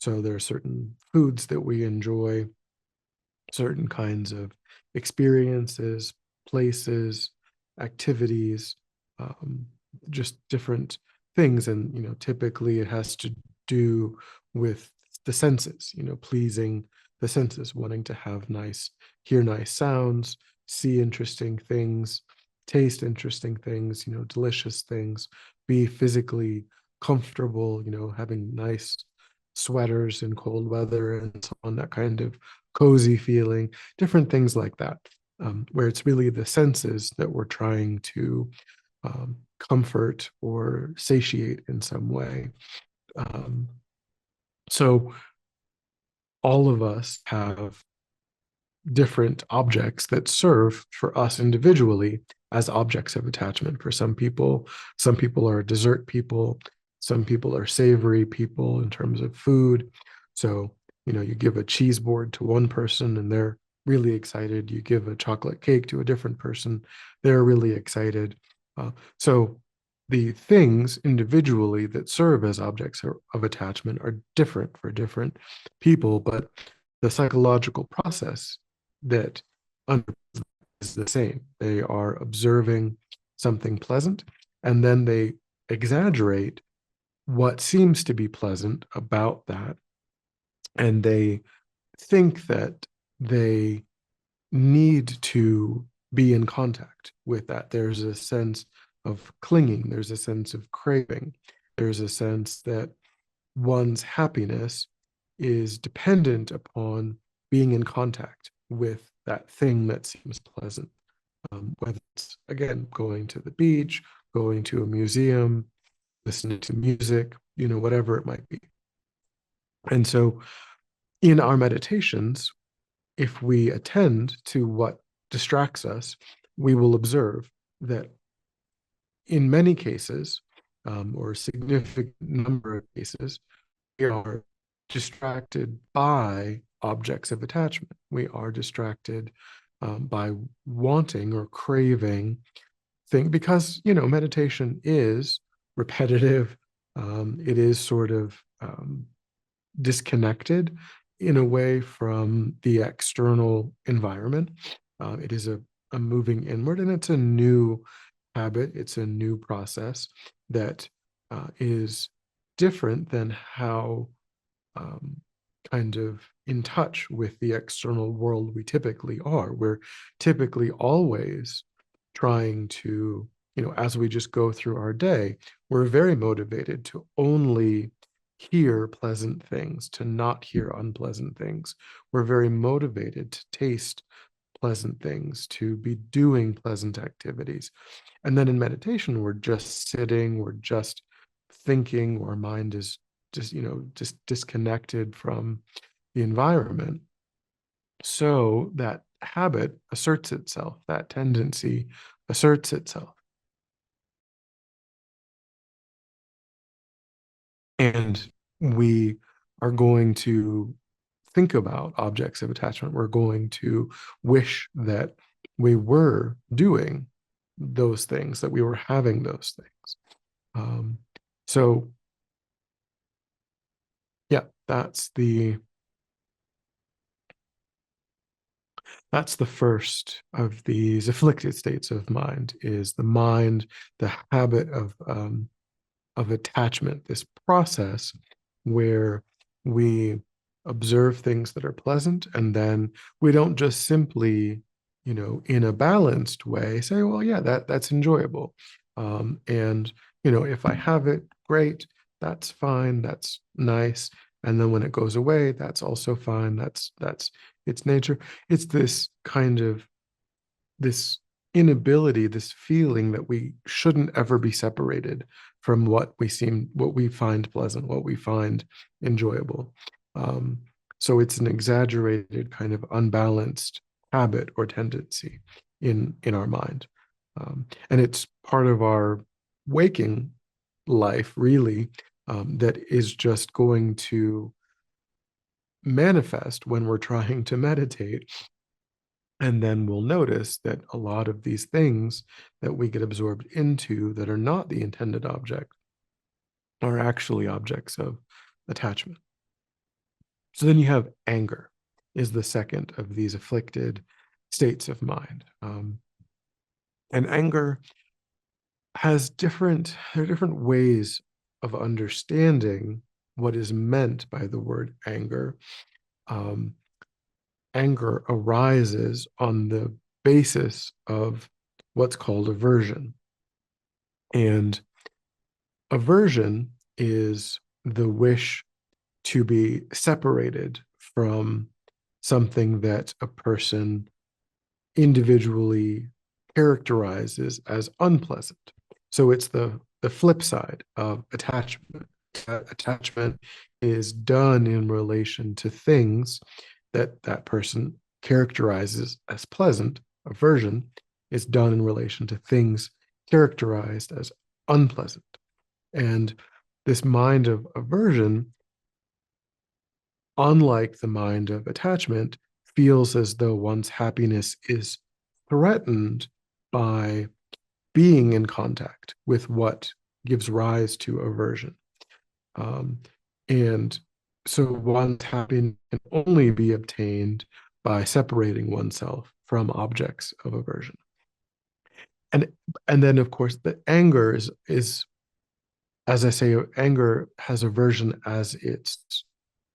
So there are certain foods that we enjoy, certain kinds of experiences, places, activities, um, just different things. And, typically it has to do with the senses, pleasing the senses, wanting to hear nice sounds, see interesting things, taste interesting things, delicious things, be physically comfortable, having nice sweaters in cold weather and so on, that kind of cozy feeling, different things like that, where it's really the senses that we're trying to comfort or satiate in some way. Um, so all of us have different objects that serve for us individually as objects of attachment. For some people are dessert people, some people are savory people in terms of food. So, you give a cheese board to one person and they're really excited. You give a chocolate cake to a different person, they're really excited. So the things individually that serve as objects of attachment are different for different people, but the psychological process that is the same. They are observing something pleasant, and then they exaggerate what seems to be pleasant about that, and they think that they need to be in contact with that. There's a sense of clinging, there's a sense of craving, there's a sense that one's happiness is dependent upon being in contact with that thing that seems pleasant. Whether it's, again, going to the beach, going to a museum, listening to music, whatever it might be. And so in our meditations, if we attend to what distracts us, we will observe that in many cases, or a significant number of cases, we are distracted by objects of attachment. We are distracted by wanting or craving thing because meditation is repetitive. It is sort of disconnected in a way from the external environment. It is a moving inward, and it's a new habit. It's a new process that is different than how um, kind of in touch with the external world we typically are. We're typically always trying to, as we just go through our day, we're very motivated to only hear pleasant things, to not hear unpleasant things. We're very motivated to taste pleasant things, to be doing pleasant activities. And then in meditation, we're just sitting, we're just thinking, our mind is just disconnected from the environment. So that habit asserts itself, that tendency asserts itself. And we are going to think about objects of attachment. We're going to wish that we were doing those things, that we were having those things. Um, so, yeah, that's the first of these afflicted states of mind, is the mind, the habit of attachment, this process where we observe things that are pleasant, and then we don't just simply, in a balanced way say, well, yeah, that's enjoyable. And, if I have it, great, that's fine, that's nice. And then when it goes away, that's also fine. That's its nature. It's this kind of this inability, this feeling that we shouldn't ever be separated from what we find pleasant, what we find enjoyable. Um, so it's an exaggerated kind of unbalanced habit or tendency in our mind, and it's part of our waking life, really, that is just going to manifest when we're trying to meditate. And then we'll notice that a lot of these things that we get absorbed into that are not the intended object are actually objects of attachment. So then you have anger, is the second of these afflicted states of mind. And anger there are different ways of understanding what is meant by the word anger. Um, Anger arises on the basis of what's called aversion. And aversion is the wish to be separated from something that a person individually characterizes as unpleasant. So it's the flip side of attachment. Attachment is done in relation to things that that person characterizes as pleasant. Aversion is done in relation to things characterized as unpleasant. And this mind of aversion, unlike the mind of attachment, feels as though one's happiness is threatened by being in contact with what gives rise to aversion. Um, and so one's happiness can only be obtained by separating oneself from objects of aversion. And and then of course the anger is as I say, anger has aversion as its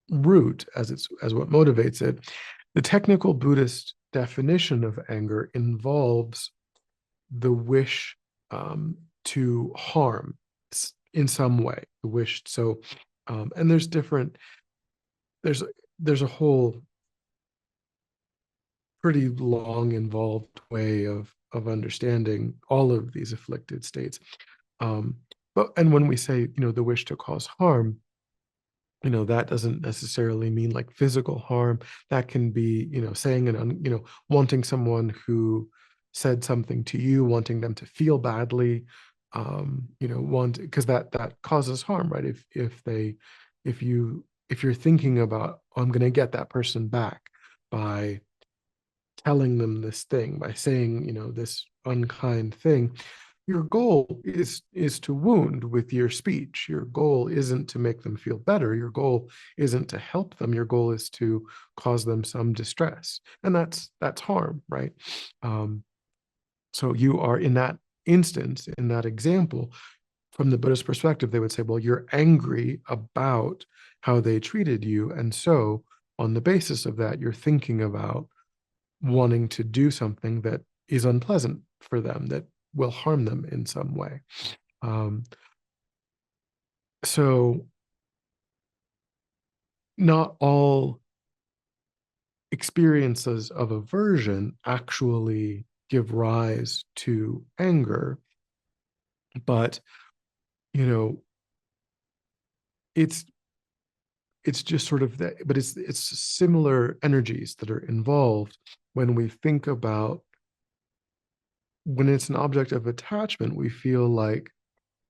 root, as what motivates it. The technical Buddhist definition of anger involves the wish to harm in some way. The wish so, and there's there's a whole pretty long, involved way of understanding all of these afflicted states. Um, but and when we say the wish to cause harm, that doesn't necessarily mean like physical harm. That can be saying wanting someone who said something to you, wanting them to feel badly, want because that causes harm, right? If you're thinking about, oh, I'm going to get that person back by telling them this thing, by saying this unkind thing, your goal is to wound with your speech. Your goal isn't to make them feel better. Your goal isn't to help them. Your goal is to cause them some distress, and that's harm, right? um, so you are, in that instance, in that example, from the Buddhist perspective, they would say, well, you're angry about how they treated you, and so on the basis of that, you're thinking about wanting to do something that is unpleasant for them, that will harm them in some way. Um, so not all experiences of aversion actually give rise to anger, but you know, it's it's just sort of that, but it's similar energies that are involved when we think about when it's an object of attachment. We feel like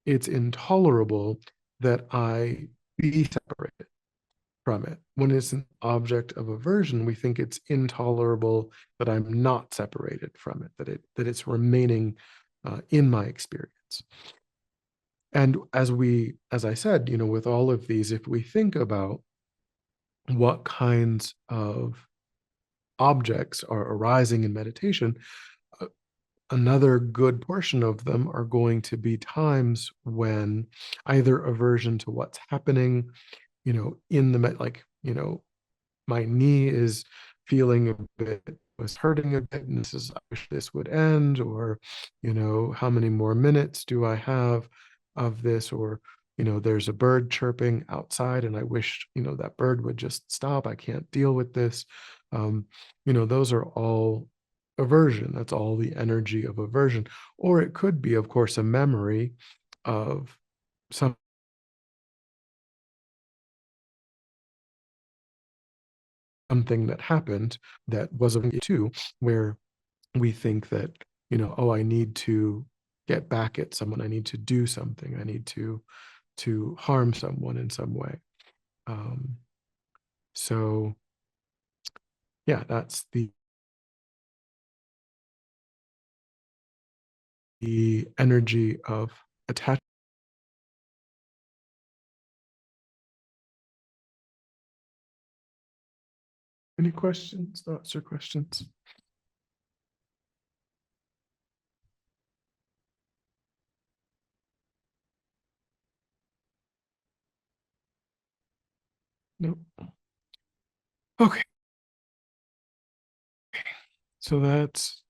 it's intolerable that I be separated from it. When it's an object of aversion, we think it's intolerable that I'm not separated from it, that it's remaining in my experience. And as I said, with all of these, if we think about what kinds of objects are arising in meditation, uh, another good portion of them are going to be times when either aversion to what's happening, in the like, my knee is feeling a bit, was hurting a bit, and I wish this would end, or how many more minutes do I have of this, or there's a bird chirping outside and I wish that bird would just stop. I can't deal with this. um those are all aversion. That's all the energy of aversion. Or it could be, of course, a memory of some something that happened that was a too, where we think that, oh, I need to get back at someone. I need to do something. I need to to harm someone in some way. Um, so yeah, that's the energy of attachment. Any questions, thoughts, or questions? No. Okay. So that's,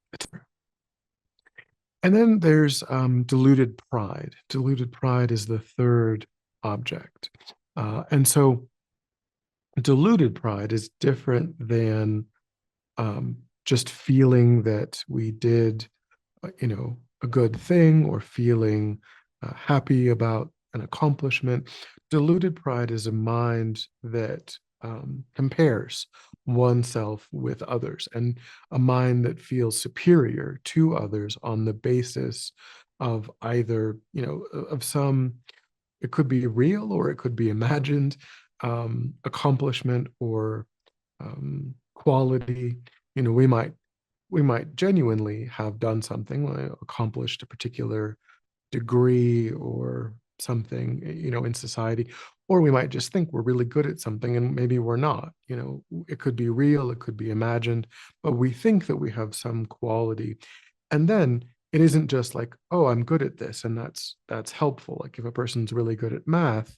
and then there's deluded pride. Deluded pride is the third object. And so deluded pride is different than just feeling that we did, a good thing, or feeling happy about an accomplishment. Deluded pride is a mind that compares oneself with others, and a mind that feels superior to others on the basis of either, of some, it could be real or it could be imagined, accomplishment or quality. We might genuinely have done something, accomplished a particular degree or something, in society, or we might just think we're really good at something and maybe we're not. It could be real, it could be imagined, but we think that we have some quality. And then it isn't just like, oh, I'm good at this and that's helpful. Like if a person's really good at math,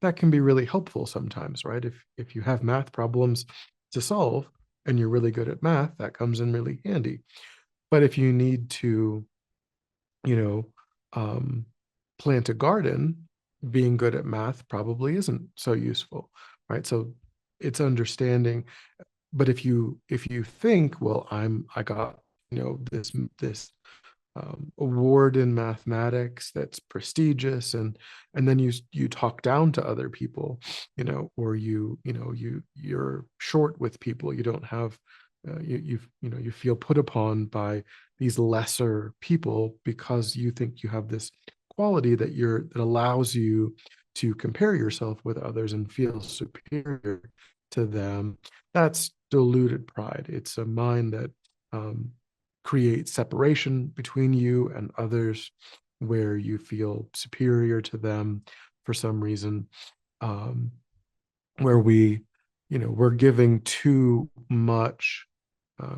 that can be really helpful sometimes, right? If you have math problems to solve and you're really good at math, that comes in really handy. But if you need to, you know, um, plant a garden, being good at math probably isn't so useful, right? So it's understanding. But if you think, well, I got, this award in mathematics that's prestigious, and then you talk down to other people, or you're short with people, you don't have, you feel put upon by these lesser people because you think you have this quality that allows you to compare yourself with others and feel superior to them. That's deluded pride. It's a mind that um, create separation between you and others, where you feel superior to them for some reason, um, where we're giving too much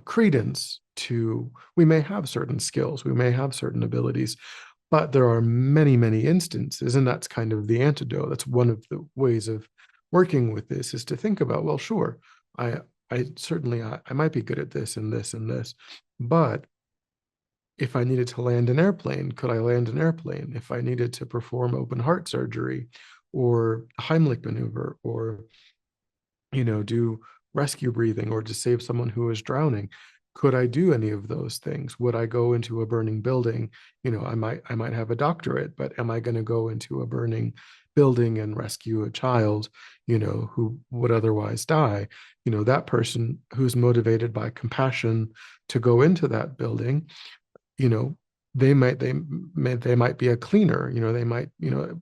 credence to, we may have certain skills, we may have certain abilities, but there are many, many instances, and that's kind of the antidote. That's one of the ways of working with this, is to think about, well, sure, I I certainly I might be good at this and this and this, but if I needed to land an airplane, could I land an airplane? If I needed to perform open heart surgery or a Heimlich maneuver, or, do rescue breathing, or to save someone who is drowning, could I do any of those things? Would I go into a burning building? I might have a doctorate, but am I going to go into a burning building and rescue a child, who would otherwise die? That person who's motivated by compassion to go into that building, you know they might be a cleaner, they might,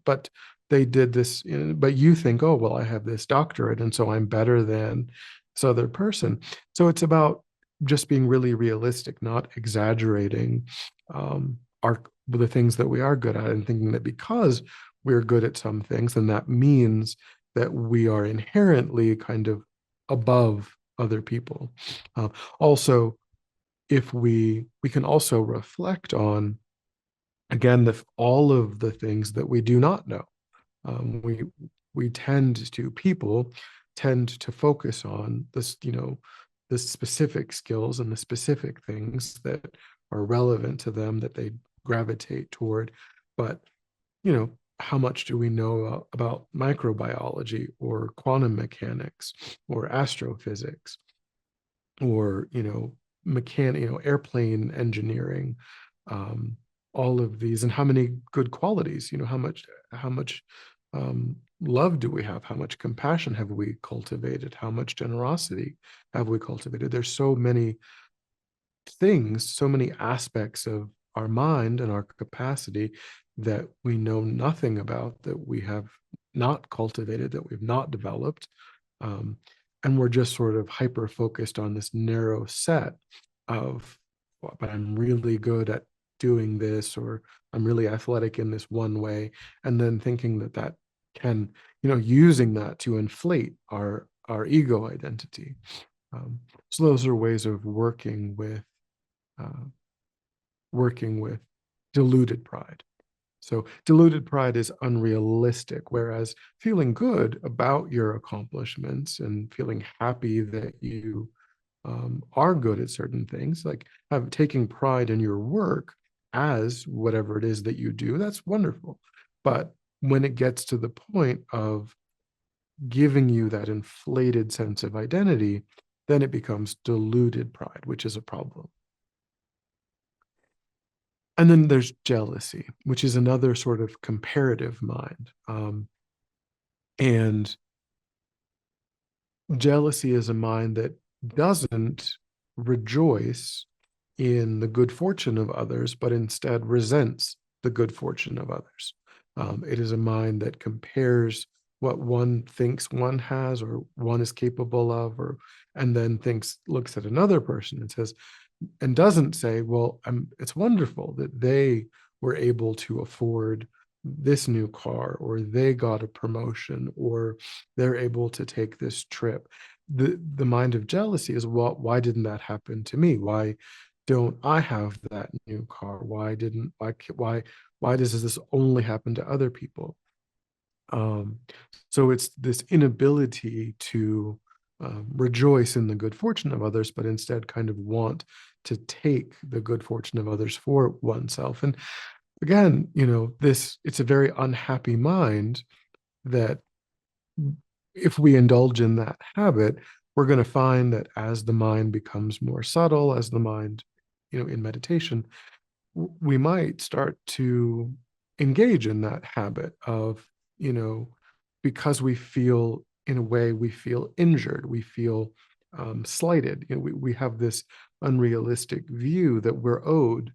but they did this, but you think, oh well, I have this doctorate and so I'm better than this other person. So it's about just being really realistic, not exaggerating our the things that we are good at, and thinking that because we're good at some things, then that means that we are inherently kind of above other people. Also, if we can also reflect on, again, all of the things that we do not know. We tend to, people tend to focus on this, the specific skills and the specific things that are relevant to them, that they gravitate toward. But how much do we know about microbiology or quantum mechanics or astrophysics, or airplane engineering, um, all of these, and how many good qualities, how much love do we have, how much compassion have we cultivated, how much generosity have we cultivated. There's so many things, so many aspects of our mind and our capacity that we know nothing about, that we have not cultivated, that we've not developed. Um, and we're just sort of hyper focused on this narrow set of, "Well, but I'm really good at doing this, or I'm really athletic in this one way," and then thinking that that can, using that to inflate our ego identity. Um, so those are ways of uh, working with deluded pride. So deluded pride is unrealistic, whereas feeling good about your accomplishments and feeling happy that you are good at certain things, like taking pride in your work as whatever it is that you do, that's wonderful. But when it gets to the point of giving you that inflated sense of identity, then it becomes deluded pride, which is a problem. And then there's jealousy, which is another sort of comparative mind. And jealousy is a mind that doesn't rejoice in the good fortune of others, but instead resents the good fortune of others. It is a mind that compares what one thinks one has or one is capable of, or and then looks at another person and says, and doesn't say, well, it's wonderful that they were able to afford this new car, or they got a promotion, or they're able to take this trip. The mind of jealousy is, well, why didn't that happen to me? Why don't I have that new car? Why does this only happen to other people? Um, so it's this inability to rejoice in the good fortune of others, but instead kind of want to take the good fortune of others for oneself. And again, it's a very unhappy mind that, if we indulge in that habit, we're going to find that as the mind becomes more subtle, as the mind, in meditation, we might start to engage in that habit of, you know, because we feel, in a way, we feel injured, we feel slighted. We have this unrealistic view that we're owed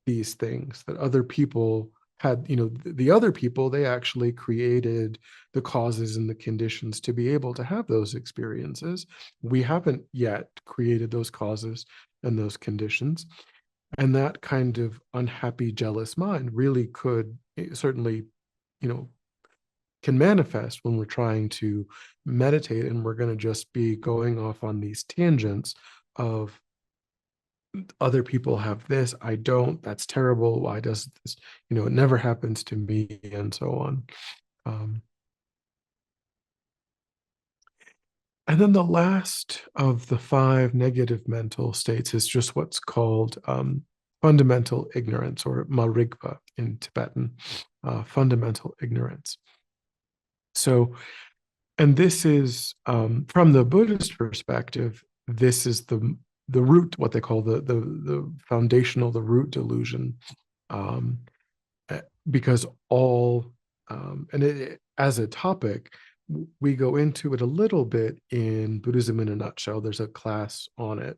these things, that other people had, the other people, they actually created the causes and the conditions to be able to have those experiences. We haven't yet created those causes and those conditions. And that kind of unhappy, jealous mind really could, certainly, you know, can manifest when we're trying to meditate, and we're going to just be going off on these tangents of, other people have this, I don't, that's terrible, why does this, it never happens to me, and so on. Um, and then the last of the five negative mental states is just what's called fundamental ignorance, or marigpa in Tibetan, fundamental ignorance. So, and this is, from the Buddhist perspective, this is the root, what they call the foundational, the root delusion, um, because all, and as a topic, we go into it a little bit in Buddhism in a Nutshell. There's a class on it.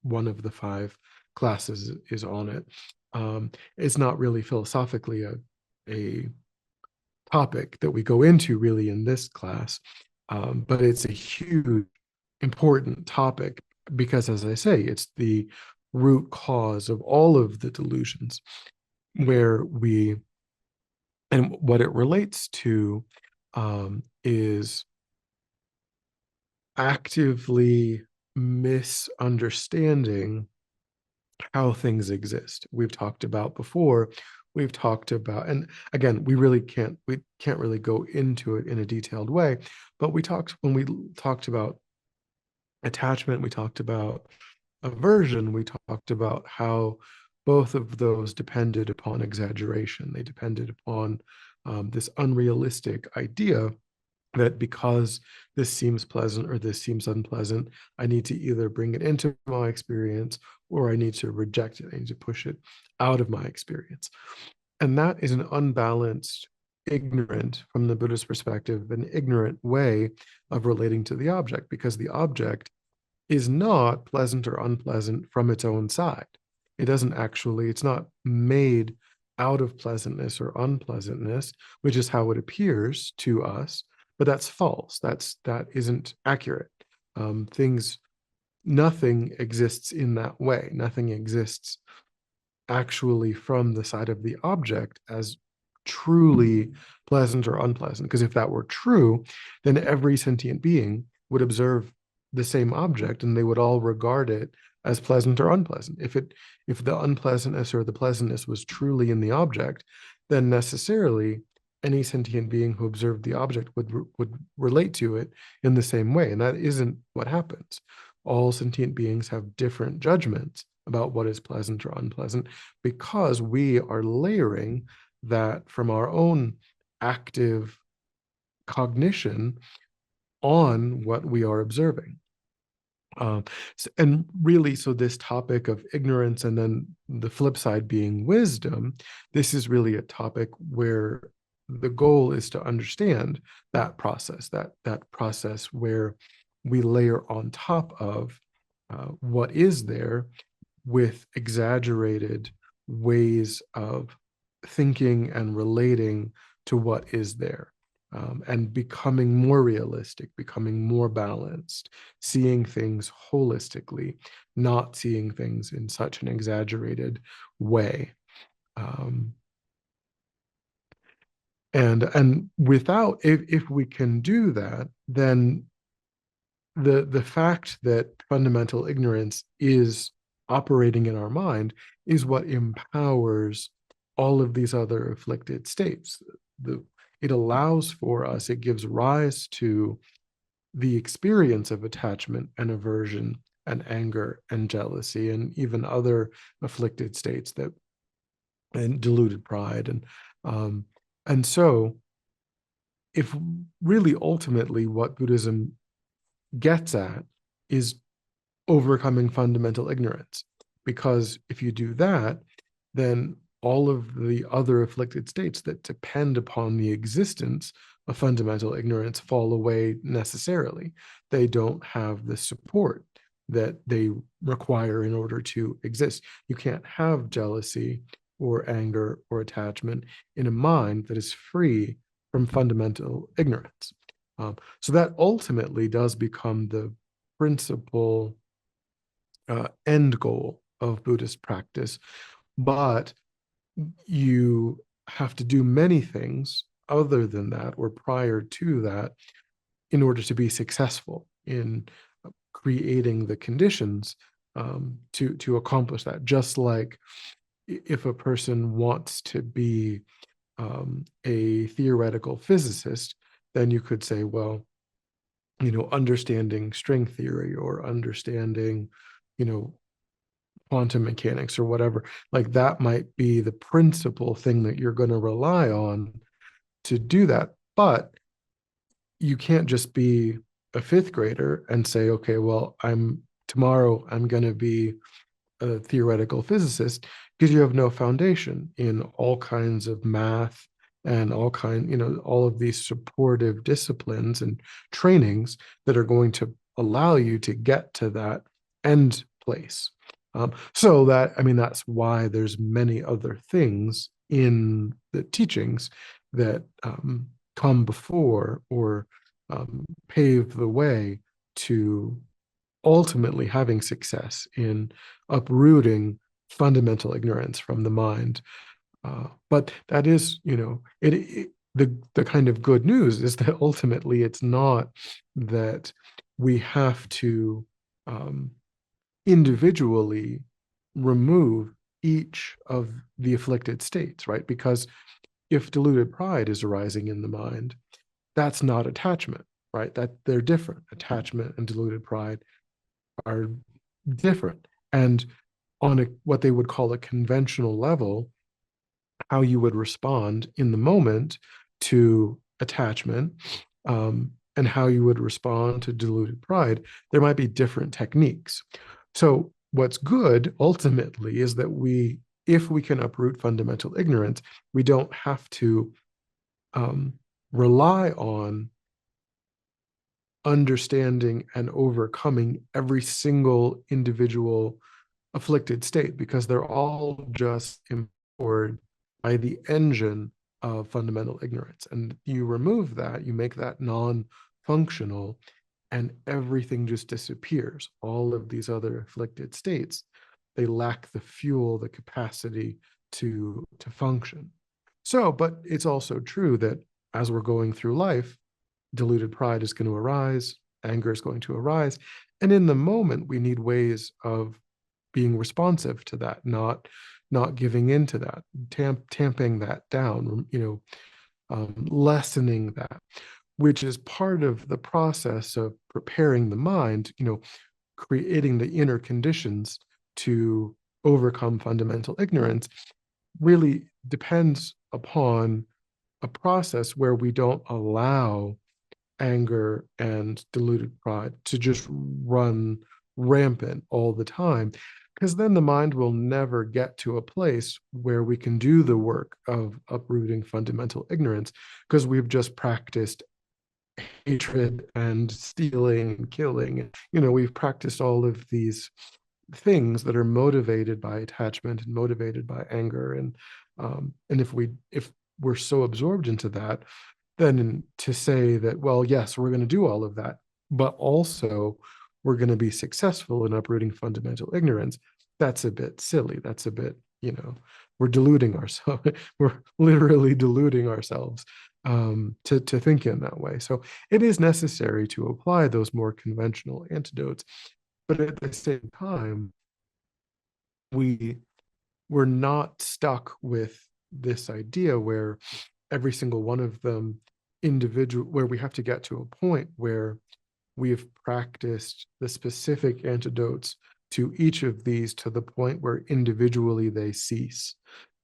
One of the five classes is on it. It's not really philosophically a topic that we go into really in this class, but it's a huge, important topic because, as I say, it's the root cause of all of the delusions, where we, and what it relates to, is actively misunderstanding how things exist. We've talked about before, we've talked about, and again, we can't really go into it in a detailed way, but when we talked about attachment, we talked about aversion, we talked about how both of those depended upon exaggeration. They depended upon this unrealistic idea that because this seems pleasant or this seems unpleasant, I need to either bring it into my experience, or I need to reject it. I need to push it out of my experience. And that is an unbalanced, ignorant, from the Buddhist perspective, an ignorant way of relating to the object, because the object is not pleasant or unpleasant from its own side. It's not made out of pleasantness or unpleasantness, which is how it appears to us, but that's false. That isn't accurate. Things, nothing exists in that way. Nothing exists actually from the side of the object as truly pleasant or unpleasant. Because if that were true, then every sentient being would observe the same object and they would all regard it as pleasant or unpleasant. If the unpleasantness or the pleasantness was truly in the object, then necessarily any sentient being who observed the object would relate to it in the same way. And that isn't what happens. All sentient beings have different judgments about what is pleasant or unpleasant because we are layering that from our own active cognition on what we are observing. And really, so this topic of ignorance and then the flip side being wisdom, this is really a topic where the goal is to understand that process, that process where we layer on top of what is there with exaggerated ways of thinking and relating to what is there, and becoming more realistic, becoming more balanced, seeing things holistically, not seeing things in such an exaggerated way. Um, and without, if we can do that, then the fact that fundamental ignorance is operating in our mind is what empowers all of these other afflicted states. It allows for us, it gives rise to the experience of attachment and aversion and anger and jealousy and even other afflicted states that, and deluded pride, um, and so if really ultimately what Buddhism gets at is overcoming fundamental ignorance. Because if you do that, then all of the other afflicted states that depend upon the existence of fundamental ignorance fall away necessarily. They don't have the support that they require in order to exist. You can't have jealousy or anger or attachment in a mind that is free from fundamental ignorance. So that ultimately does become the principal end goal of Buddhist practice, but you have to do many things other than that or prior to that in order to be successful in creating the conditions to accomplish that. Just like if a person wants to be a theoretical physicist, then you could say, well, understanding string theory or understanding, you know, quantum mechanics or whatever, like that might be the principal thing that you're going to rely on to do that. But you can't just be a fifth grader and say, okay, well, tomorrow I'm going to be a theoretical physicist, because you have no foundation in all kinds of math and all of these supportive disciplines and trainings that are going to allow you to get to that end place. So that's why there's many other things in the teachings that come before or pave the way to ultimately having success in uprooting fundamental ignorance from the mind. But that is, the kind of good news is that ultimately it's not that we have to individually remove each of the afflicted states, right? Because if deluded pride is arising in the mind, that's not attachment, right? That they're different. Attachment and deluded pride are different. And on what they would call a conventional level, how you would respond in the moment to attachment, and how you would respond to deluded pride, there might be different techniques. So what's good ultimately is that if we can uproot fundamental ignorance, we don't have to rely on understanding and overcoming every single individual afflicted state, because they're all just empowered by the engine of fundamental ignorance. And you remove that, you make that non-functional, and everything just disappears. All of these other afflicted states, they lack the fuel, the capacity to function. So, but it's also true that as we're going through life, deluded pride is going to arise, anger is going to arise, and in the moment, we need ways of being responsive to that, not giving into that, tamping that down, lessening that, which is part of the process of preparing the mind, creating the inner conditions to overcome fundamental ignorance really depends upon a process where we don't allow anger and deluded pride to just run rampant all the time. Because then the mind will never get to a place where we can do the work of uprooting fundamental ignorance because we've just practiced hatred and stealing and killing. We've practiced all of these things that are motivated by attachment and motivated by anger. And if we're so absorbed into that, then to say that, well, yes, we're going to do all of that, but also we're going to be successful in uprooting fundamental ignorance, that's a bit silly. That's a bit, we're deluding ourselves. We're literally deluding ourselves to think in that way. So it is necessary to apply those more conventional antidotes, but at the same time, we we're not stuck with this idea where every single one of them individual, where we have to get to a point where we've practiced the specific antidotes to each of these to the point where individually they cease.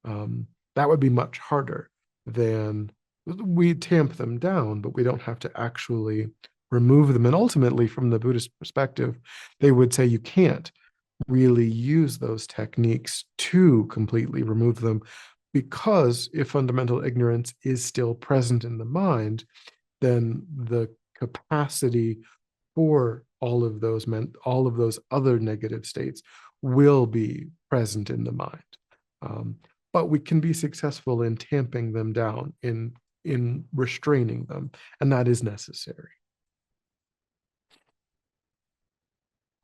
That would be much harder than we tamp them down, but we don't have to actually remove them. And ultimately, from the Buddhist perspective, they would say you can't really use those techniques to completely remove them, because if fundamental ignorance is still present in the mind, then the capacity for all of those other negative states will be present in the mind. Um, but we can be successful in tamping them down, in restraining them, and that is necessary.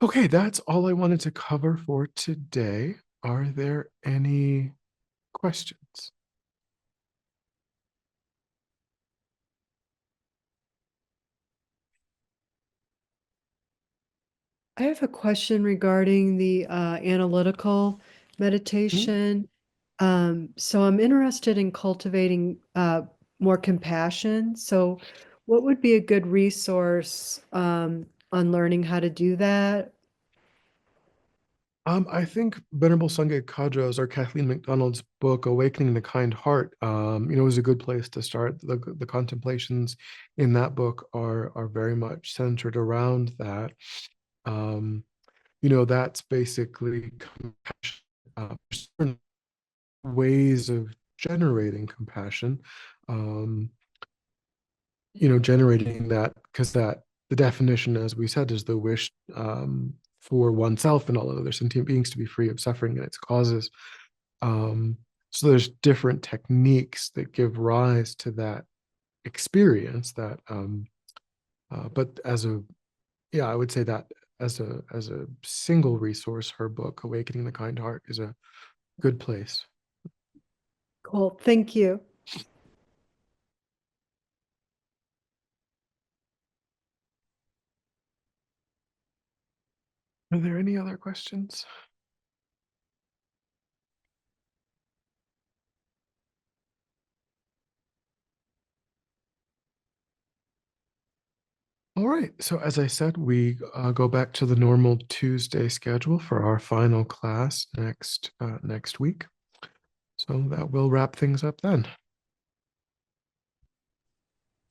Okay, that's all I wanted to cover for today. Are there any questions? I have a question regarding the analytical Mhm. meditation. So I'm interested in cultivating more compassion. So, what would be a good resource on learning how to do that? I think Venerable Sangye Kadra's or Kathleen McDonald's book, Awakening the Kind Heart, is a good place to start. The contemplations in that book are very much centered around that. Um, that's basically compassion, certain ways of generating compassion. Um, generating that, because that the definition, as we said, is the wish for oneself and all other sentient beings to be free of suffering and its causes. Um, so there's different techniques that give rise to that experience. But I would say that as a single resource, her book, Awakening the Kind Heart, is a good place. Cool. Thank you. Are there any other questions? All right. So as I said, we go back to the normal Tuesday schedule for our final class next week. So that will wrap things up then.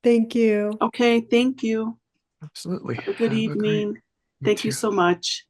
Thank you. Okay, thank you. Absolutely. Have a good Have a great, evening. you Thank you too. so much.